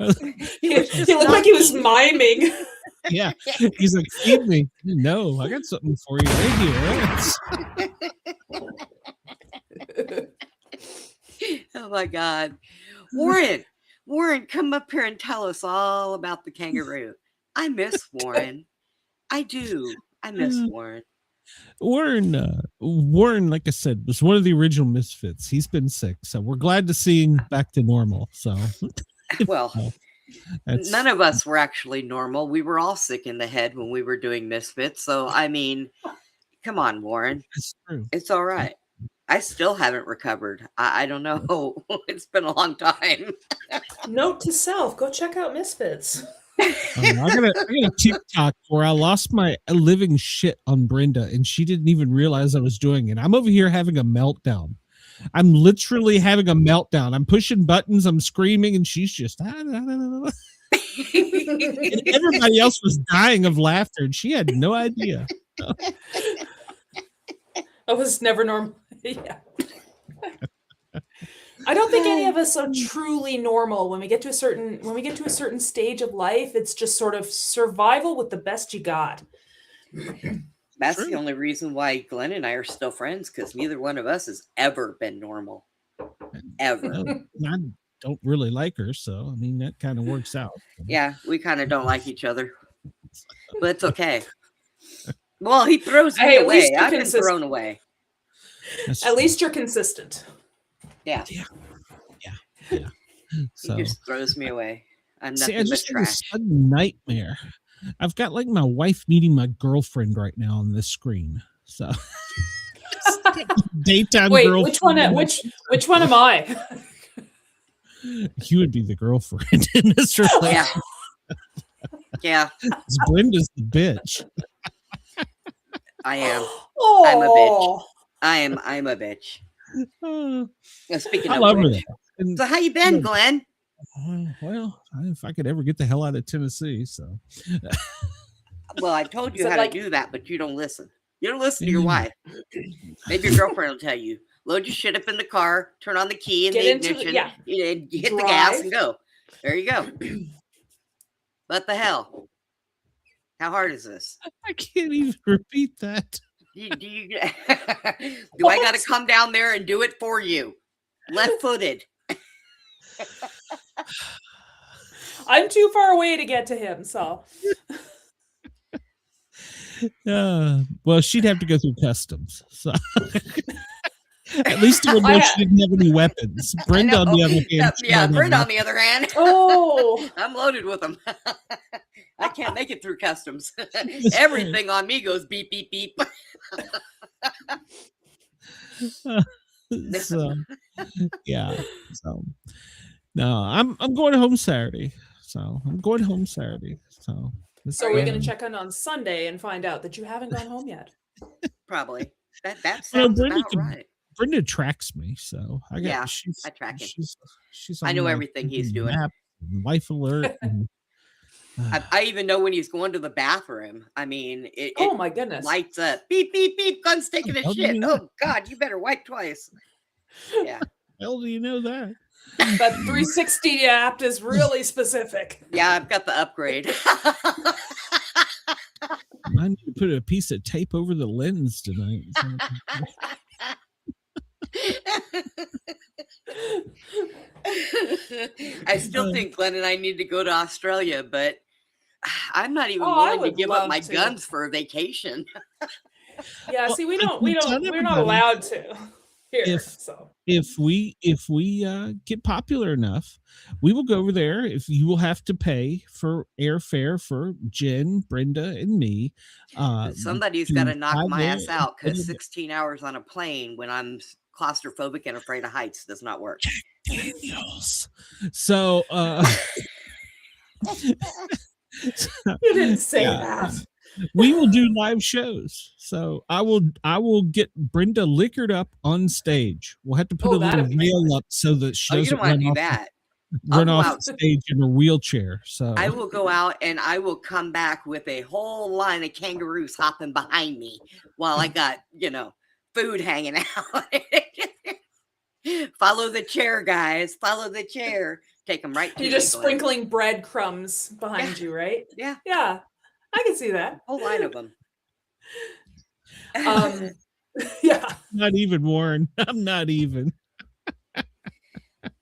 looked like he was miming. Yeah, he's like, feed me. No, I got something for you right here. Oh my God, Warren, come up here and tell us all about the kangaroo. I miss Warren. I do. I miss Warren. Warren, like I said, was one of the original Misfits. He's been sick, so we're glad to see him back to normal. So, well, none of us were actually normal. We were all sick in the head when we were doing Misfits. So, I mean, come on, Warren. It's true. It's all right. I still haven't recovered. I don't know. It's been a long time. Note to self: go check out Misfits. I got a TikTok where I lost my living shit on Brenda and she didn't even realize I was doing it. I'm over here having a meltdown. I'm literally having a meltdown. I'm pushing buttons, I'm screaming, and she's just and everybody else was dying of laughter and she had no idea. I was never normal. Yeah. I don't think any of us are truly normal. When we get to a certain stage of life, it's just sort of survival with the best you got. That's the only reason why Glenn and I are still friends, because neither one of us has ever been normal. Ever. I don't really like her, so I mean that kind of works out. Yeah, we kind of don't like each other. But it's okay. Well, he throws me Hey, at least away. you're I've been consistent. thrown away. At least you're consistent. Yeah. Yeah. He So just throws me away. I'm see, I nothing but just had a trash. sudden nightmare. I've got like my wife meeting my girlfriend right now on this screen. So daytime Wait, girlfriend. which one am I? You would be the girlfriend in this relationship. Yeah. Brenda's the bitch. I am. Oh, I'm a bitch. I'm a bitch. Speaking I of love her. which. And, So how you been, Glenn? well, if I could ever get the hell out of Tennessee, so. Well, I told you Is it how like- to do that, but you don't listen. You don't listen to your wife. Maybe your girlfriend will tell you. Load your shit up in the car, turn on the key and Get the into the- ignition, yeah. and you hit the gas Drive. and go. There you go. What the hell? How hard is this? I can't even repeat that. Do I got to come down there and do it for you? Left-footed. I'm too far away to get to him, so Well, she'd have to go through customs. So at least it would know she didn't have any weapons. Brenda, on the other hand, yeah, Brenda, on the other hand, oh, I'm loaded with them. I can't make it through customs. Everything on me goes beep, beep, beep. So yeah. So no, I'm going home Saturday. So I'm going home Saturday. So so we're gonna check in on Sunday and find out that you haven't gone home yet. Probably. That Well, sounds Brenda about right. Brenda tracks me, so I got. Yeah, she's, I track him. She's I on know my everything he's doing. map and Life Alert. And, I even know when he's going to the bathroom. I mean, it Oh my goodness! lights up. Beep, beep, beep. Gun's taking a How do you shit. know Oh, God, you better wipe twice. Yeah. hell do you know that? That 360 app is really specific. Yeah, I've got the upgrade. I need to put a piece of tape over the lens tonight. I still think Glenn and I need to go to Australia, but I'm not even Oh, I willing to would give up love my to. guns for a vacation. Yeah, Well, see, I can tell we're not everybody, allowed to here. if- So if we get popular enough, we will go over there. If you will have to pay for airfare for Jen, Brenda, and me. Somebody's to got to knock fly my there ass out and because 16 hours on a plane when I'm claustrophobic and afraid of heights does not work. Daniels. So you didn't say Yeah. that. we will do live shows. So I will get Brenda liquored up on stage. We'll have to put Oh, a little that'd be rail up so that she Oh, you doesn't don't want to run do off, that. run I'll go off out. the stage in a wheelchair. So I will go out and I will come back with a whole line of kangaroos hopping behind me while I got, food hanging out. Follow the chair, guys. Follow the chair. Take them right to You're me, just Glenn. sprinkling breadcrumbs behind you, right? Yeah, Yeah, I can see that. whole line of them. Yeah. not even Warren. I'm not even.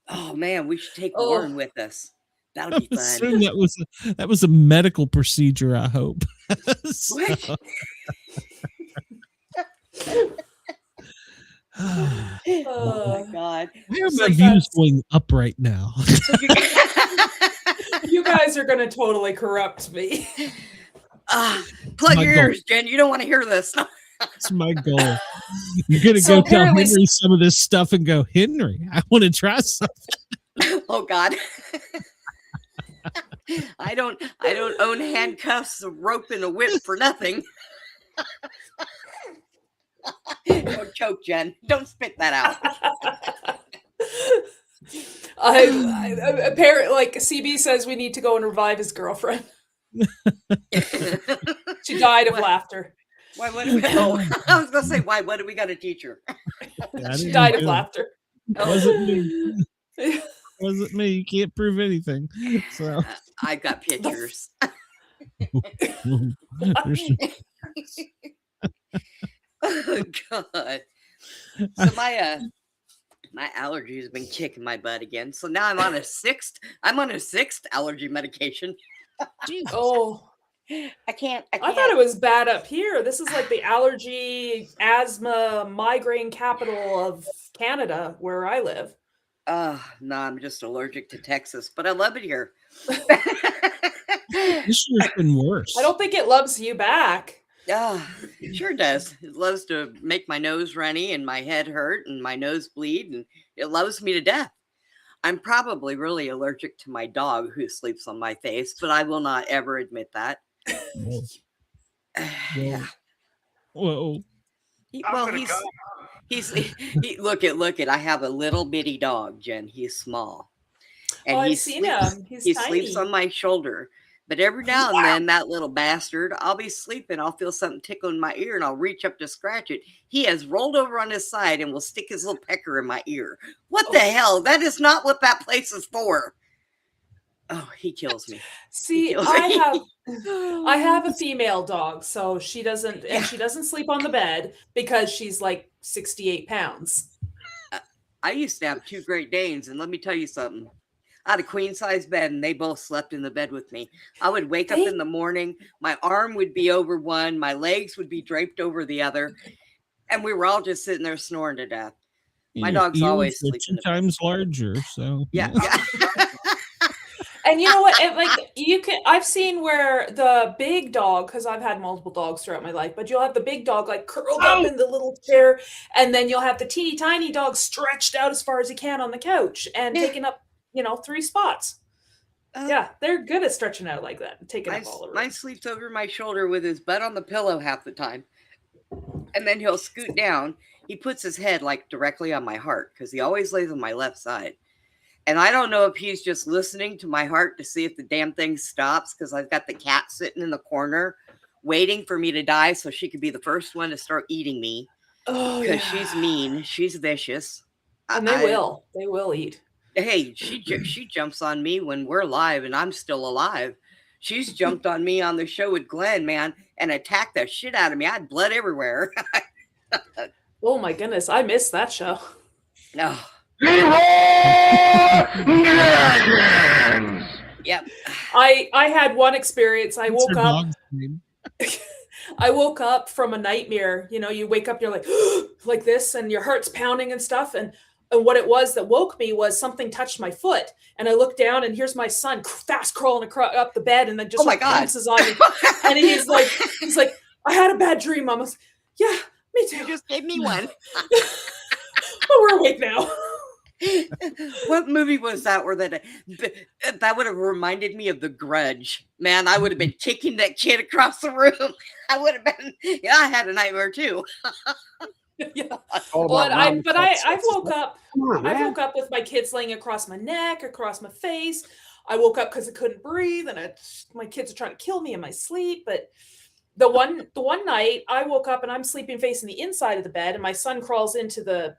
Oh man, we should take Oh. Warren with us. That'll be I fun. assume that was a medical procedure, I hope. So- What? Why Oh my god. are So my views that's- going up right now? So you, You guys are gonna totally corrupt me. plug My your goal. ears, Jen. You don't want to hear this. That's my goal. You're gonna So go tell apparently- Henry some of this stuff and go, Henry, I want to try something. Oh god. I don't own handcuffs, a rope, and a whip for nothing. Don't choke, Jen. Don't spit that out. I apparently, like CB says, we need to go and revive his girlfriend. She died of What? laughter. Why? What do we? Oh, I was gonna say why. What do we got to teach her? Yeah, I She didn't died of do it. laughter. Wasn't me. Wasn't me. You can't prove anything. So I've got pictures. there's- Oh god. So my allergy has been kicking my butt again. So now I'm on a sixth allergy medication. Oh, I can't. I thought it was bad up here. This is like the allergy, asthma, migraine capital of Canada, where I live. No, I'm just allergic to Texas, but I love it here. This year's been worse. I don't think it loves you back. Sure does. It loves to make my nose runny and my head hurt and my nose bleed, and it loves me to death. I'm probably really allergic to my dog who sleeps on my face, but I will not ever admit that. Whoa. Yeah. Whoa. Look at. I have a little bitty dog, Jen. He's small, and I've seen him. He's tiny. sleeps on my shoulder. But every now and then, that little bastard, I'll be sleeping, I'll feel something tickle in my ear, and I'll reach up to scratch it. He has rolled over on his side and will stick his little pecker in my ear. What the hell? That is not what that place is for. Oh, he kills me. See, I have a female dog, so she doesn't, and she doesn't sleep on the bed because she's like 68 pounds. I used to have 2 Great Danes, and let me tell you something. I had a queen size bed, and they both slept in the bed with me. I would wake up in the morning, my arm would be over one, my legs would be draped over the other, and we were all just sitting there snoring to death. My dog's always sleeping 2 times larger, so yeah. And you know what? I've seen where the big dog, because I've had multiple dogs throughout my life, but you'll have the big dog like curled up in the little chair, and then you'll have the teeny tiny dog stretched out as far as he can on the couch and taking up, 3 spots. They're good at stretching out like that and taking up all the room. Mine sleeps over my shoulder with his butt on the pillow half the time. And then he'll scoot down. He puts his head like directly on my heart because he always lays on my left side. And I don't know if he's just listening to my heart to see if the damn thing stops, because I've got the cat sitting in the corner waiting for me to die so she could be the first one to start eating me. Oh, because she's mean. She's vicious. And they will eat. Hey, she jumps on me when we're live and I'm still alive. She's jumped on me on the show with Glenn, man, and attacked the shit out of me. I had blood everywhere. Oh my goodness, I missed that show. No. Yep. I had one experience. I woke up. I woke up from a nightmare. You wake up, you're like, like this, and your heart's pounding and stuff. And what it was that woke me was something touched my foot. And I looked down, and here's my son fast crawling up the bed, and then just bounces on me. And he's like, I had a bad dream, Mama. Yeah, me too. You just gave me one. But we're awake now. What movie was that where that would have reminded me of The Grudge? Man, I would have been kicking that kid across the room. I would have been. Yeah, I had a nightmare too. Yeah. But I woke up. I woke up with my kids laying across my neck, across my face. I woke up because I couldn't breathe, and my kids are trying to kill me in my sleep. But the one night I woke up and I'm sleeping facing the inside of the bed, and my son crawls into the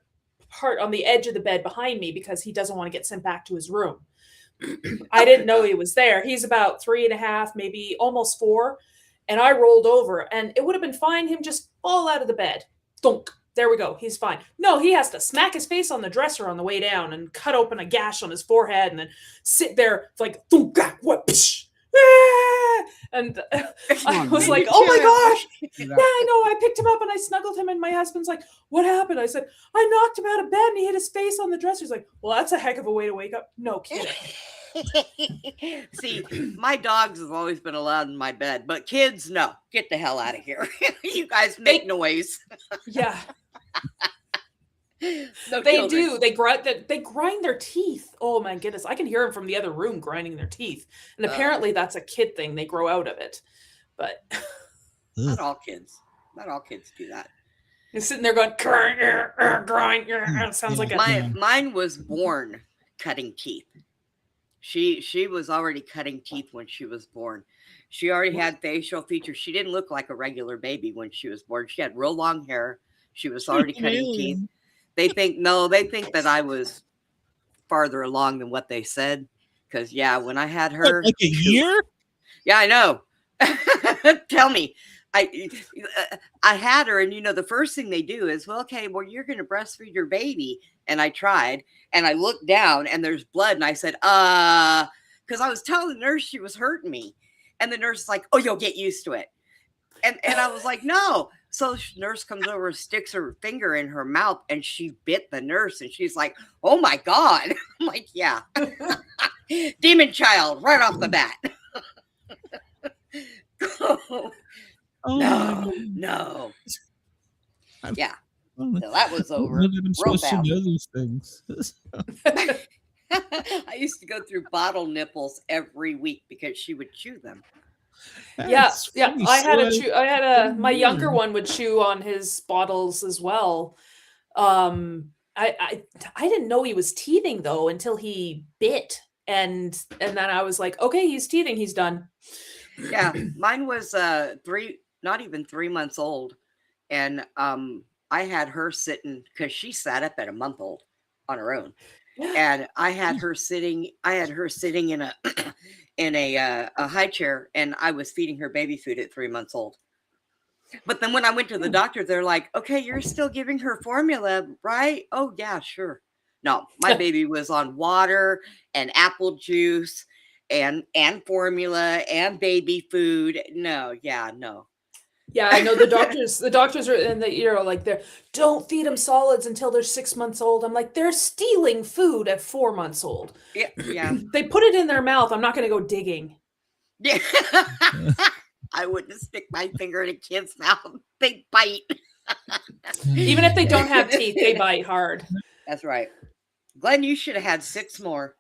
part on the edge of the bed behind me because he doesn't want to get sent back to his room. I didn't know he was there. He's about 3.5, maybe almost 4. And I rolled over, and it would have been fine. Him just fall out of the bed. Thunk. There we go. He's fine. No, he has to smack his face on the dresser on the way down and cut open a gash on his forehead and then sit there like, thunk, what? Psh, and I was like, oh my gosh. Yeah, I know. I picked him up and I snuggled him, and my husband's like, what happened? I said, I knocked him out of bed and he hit his face on the dresser. He's like, well, that's a heck of a way to wake up. No kidding. See, my dogs have always been allowed in my bed, but kids, no. Get the hell out of here. You guys make noise. Yeah. No they children. do. They grind their teeth. Oh my goodness. I can hear them from the other room grinding their teeth. And apparently that's a kid thing. They grow out of it. But not all kids. Not all kids do that. You're sitting there going, grind. It sounds like mine was born cutting teeth. She was already cutting teeth when she was born. She already had facial features. She didn't look like a regular baby when she was born. She had real long hair. She was already cutting teeth. They think that I was farther along than what they said. Because, when I had her. Like a year? Yeah, I know. Tell me. I had her, and the first thing they do is, you're going to breastfeed your baby. And I tried, and I looked down, and there's blood, and I said, because I was telling the nurse she was hurting me. And the nurse is like, oh, you'll get used to it. And I was like, no. So nurse comes over and sticks her finger in her mouth, and she bit the nurse, and she's like, oh my God. I'm like, yeah. Demon child right off the bat. No. Yeah. So that was over. I'm supposed to know these things. I used to go through bottle nipples every week because she would chew them. Yeah. My younger one would chew on his bottles as well. I didn't know he was teething though until he bit, and then I was like, okay, he's teething, he's done. Yeah, mine was not even 3 months old, and I had her sitting because she sat up at a month old on her own, and I had her sitting in a in a high chair, and I was feeding her baby food at 3 months old. But then when I went to the doctor, they're like, okay, you're still giving her formula, right? Oh yeah, sure. No, my baby was on water and apple juice and formula and baby food. No. Yeah, I know the doctors are in the like they're don't feed them solids until they're 6 months old. I'm like, they're stealing food at 4 months old. Yeah. They put it in their mouth. I'm not going to go digging. Yeah. I wouldn't stick my finger in a kid's mouth. They bite. Even if they don't have teeth, they bite hard. That's right. Glenn, you should have had 6 more.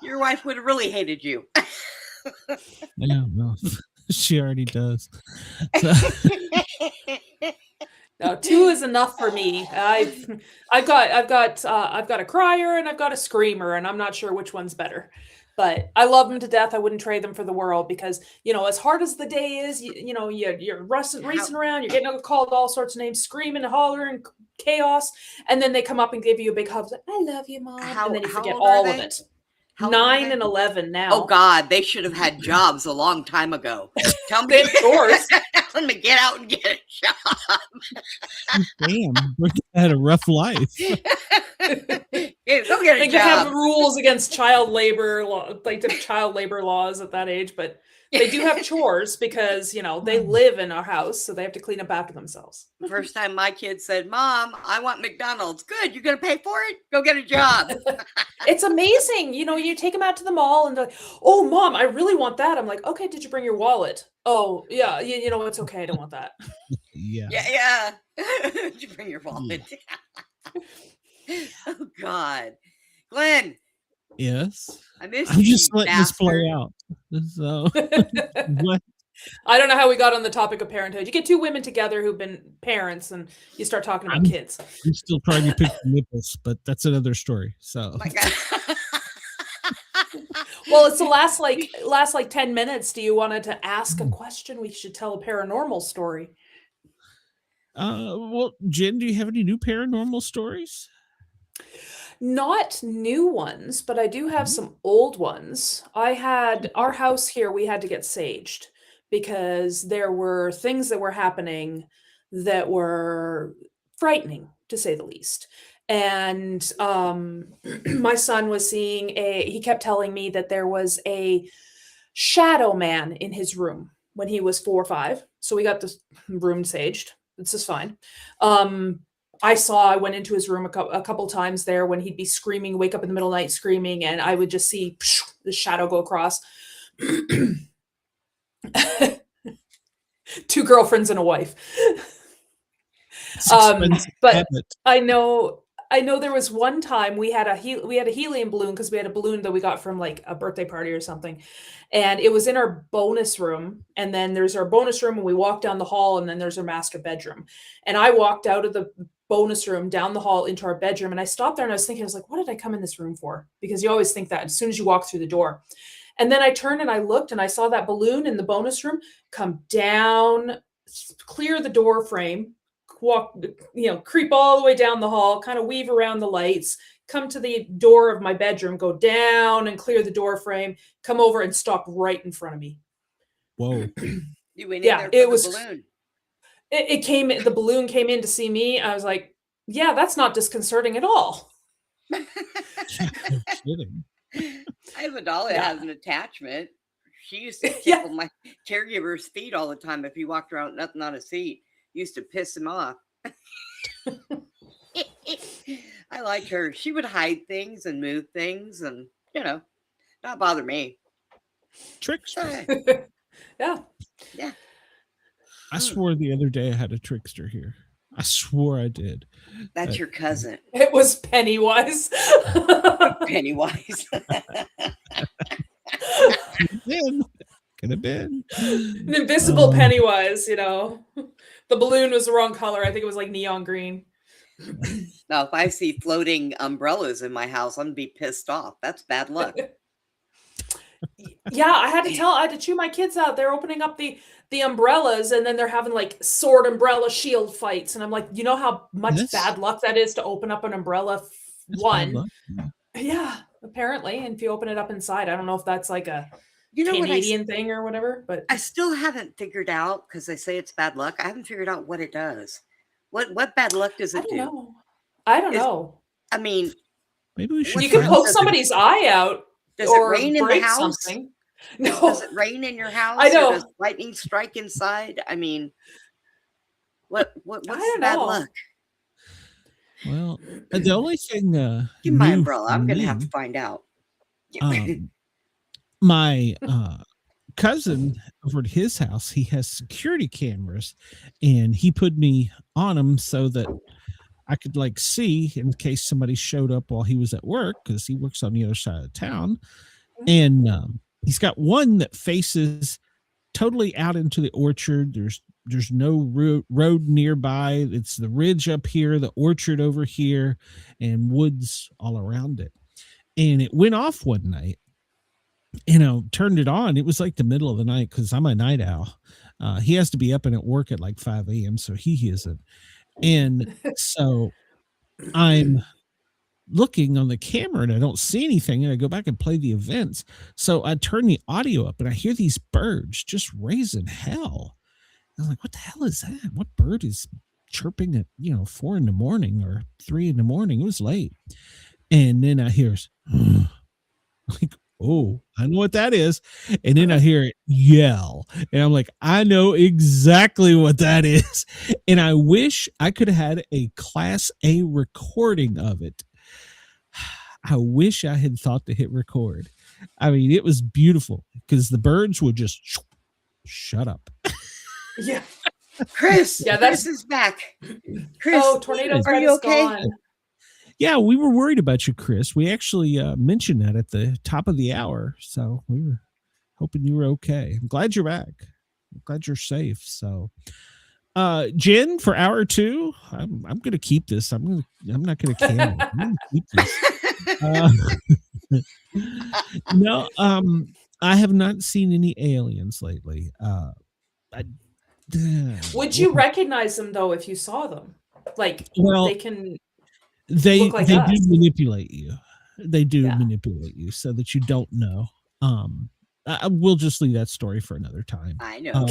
Your wife would have really hated you. Yeah, no, she already does. No, 2 is enough for me. I've got a crier and I've got a screamer, and I'm not sure which one's better. But I love them to death. I wouldn't trade them for the world because, as hard as the day is, you're racing around, you're getting called all sorts of names, screaming, hollering, chaos, and then they come up and give you a big hug, like, I love you, Mom, and then you forget all of it. 9 and 11 now. Oh God, they should have had jobs a long time ago. Tell me, chores. Tell them to get out and get a job. Damn, we had a rough life. Yeah, go get a they job. have rules against child labor, like the child labor laws at that age, but they do have chores because they live in our house, so they have to clean up after themselves. First time my kid said, Mom, I want McDonald's. Good, you're gonna pay for it? Go get a job. It's amazing. You take them out to the mall and they're like, oh, Mom, I really want that. I'm like, okay, did you bring your wallet? Oh, yeah, it's okay. I don't want that. Yeah. Did you bring your wallet? Oh God. Glenn. Yes. I miss I'm you, just letting this play out. So what? I don't know how we got on the topic of parenthood. You get 2 women together who've been parents and you start talking about kids. I'm still trying to pick nipples, but that's another story. So oh my God. Well, it's the last 10 minutes. Do you want to ask a question? We should tell a paranormal story. Well, Jen, do you have any new paranormal stories? Not new ones, but I do have some old ones. Our house here, we had to get saged because there were things that were happening that were frightening, to say the least. And my son was seeing he kept telling me that there was a shadow man in his room when he was 4 or 5. So we got this room saged. This is fine. I went into his room a couple times there when he'd be screaming, wake up in the middle of the night screaming, and I would just see the shadow go across. 2 girlfriends and a wife. But I know there was one time we had a helium balloon because we had a balloon that we got from like a birthday party or something, and it was in our bonus room. And then there's our bonus room, and we walk down the hall, and then there's our master bedroom. And I walked out of the bonus room down the hall into our bedroom, and I stopped there and I was thinking, what did I come in this room for? Because you always think that as soon as you walk through the door. And then I turned and I looked and I saw that balloon in the bonus room come down, clear the door frame, walk, creep all the way down the hall, kind of weave around the lights, come to the door of my bedroom, go down and clear the door frame, come over and stop right in front of me. Whoa. You went in there for the balloon. The balloon came in to see me. I was like, yeah, that's not disconcerting at all. No kidding. I have a doll that Yeah. has an attachment. She used to Yeah. tickle my caregiver's feet all the time if he walked around with nothing on his feet. Used to piss him off. I liked her. She would hide things and move things and, not bother me. Trickster. Yeah. Yeah. I swore the other day I had a trickster here. I swore I did. That's your cousin, It was Pennywise. Pennywise. Could have been. An invisible Pennywise, The balloon was the wrong color. I think it was like neon green. Now, if I see floating umbrellas in my house, I'm going to be pissed off. That's bad luck. Yeah, I had to chew my kids out. They're opening up the umbrellas, and then they're having like sword umbrella shield fights. And I'm like, you know how much bad luck that is to open up an umbrella? One. Yeah, apparently. And if you open it up inside, I don't know if that's like a Canadian thing or whatever, but I still haven't figured out, because they say it's bad luck. I haven't figured out what it does. What bad luck does it do? I don't know. I mean, maybe we should. You can poke somebody's eye out. Does or it rain in the break house? Something. No. Does it rain in your house? I know. Or does lightning strike inside? I mean, what's don't bad know. luck? Well, the only thing. Give me my new umbrella. for I'm going to have me, to find out. My cousin over at his house, he has security cameras, and he put me on them so that I could like see in case somebody showed up while he was at work, because he works on the other side of town. And he's got one that faces totally out into the orchard. There's no road nearby. It's the ridge up here, the orchard over here, and woods all around it. And it went off one night. Turned it on. It was like the middle of the night, because I'm a night owl. He has to be up and at work at like 5 a.m. So he isn't. And so I'm looking on the camera and I don't see anything. And I go back and play the events. So I turn the audio up and I hear these birds just raising hell. I'm like, what the hell is that? What bird is chirping at, 4 a.m. or 3 a.m? It was late. And then I hear, like, oh, I know what that is. And then I hear it yell. And I'm like, I know exactly what that is. And I wish I could have had a Class A recording of it. I wish I had thought to hit record. I mean, it was beautiful because the birds would just shut up. Yeah. Chris, Yeah, Chris is back. Chris, tornadoes are you okay? gone. Yeah, we were worried about you, Chris. We actually mentioned that at the top of the hour. So we were hoping you were okay. I'm glad you're back. I'm glad you're safe. So Jen, for hour 2, I'm going to keep this. I'm not going to can it. I'm going to keep this. No, I have not seen any aliens lately. Would you recognize them though if you saw them? Like, they can. They look like do us. manipulate you. They do manipulate you so that you don't know. We'll just leave that story for another time. I know.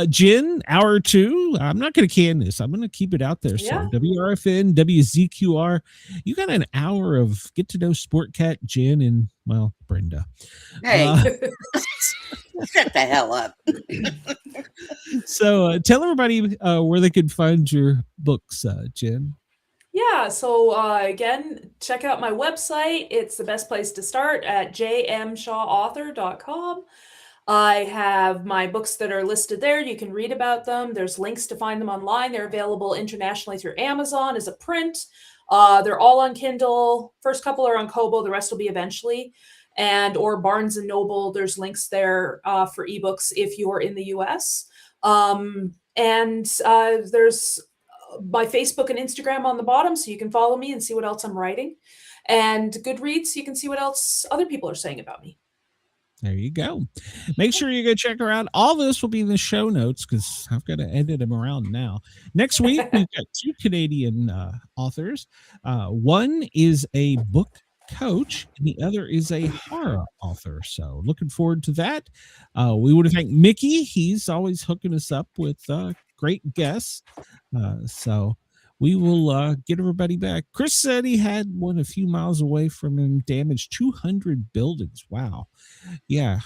Jen, hour 2. I'm not going to can this. I'm going to keep it out there. Yeah. So WRFN, WZQR. You got an hour of get to know Sportcat, Jen, and Brenda. Hey, shut the hell up. So tell everybody where they can find your books, Jen. Yeah, so again, check out my website. It's the best place to start at jmshawauthor.com. I have my books that are listed there. You can read about them. There's links to find them online. They're available internationally through Amazon as a print. They're all on Kindle. First couple are on Kobo. The rest will be eventually. Or Barnes & Noble. There's links there for ebooks if you're in the US. There's my Facebook and Instagram on the bottom, so you can follow me and see what else I'm writing. And Goodreads, so you can see what else other people are saying about me. There you go. Make sure you go check her out. All this will be in the show notes because I've got to edit them around now. Next week, we've got 2 Canadian authors. One is a book coach and the other is a horror author. So looking forward to that. We want to thank Mickey. He's always hooking us up with great guests. So we will get everybody back. Chris said he had one a few miles away from him, damaged 200 buildings. Wow. Yeah.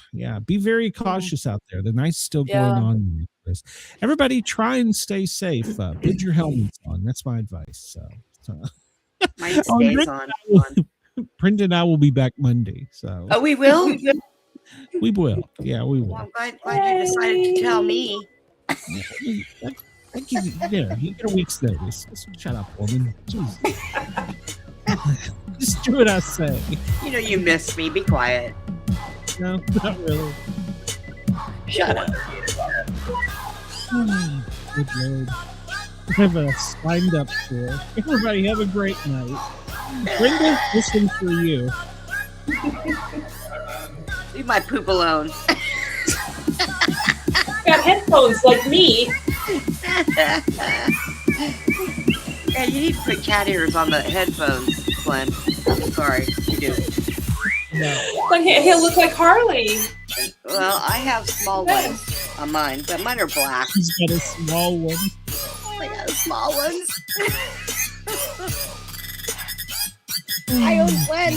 Be very cautious out there. The night's still going on, Chris. Everybody try and stay safe. Put your helmets on. That's my advice. So. Mine stays on. Brenda and I will be back Monday. So. Oh, we will? We will. Yeah, we will. Well, I'm glad you decided to tell me. I give you get a week's notice. Shut up, woman. Jesus. Just do what I say. You know you miss me. Be quiet. No, not really. Shut up. Good Lord. I have a signed up for. Everybody have a great night. Brenda, this one's for you. Leave my poop alone. Got headphones like me. Yeah, you need to put cat ears on the headphones, Glenn. I'm sorry, you do. No. But he'll look like Harley. Well, I have small ones on mine, but mine are black. He's got a small one. I got small ones. I own Glenn.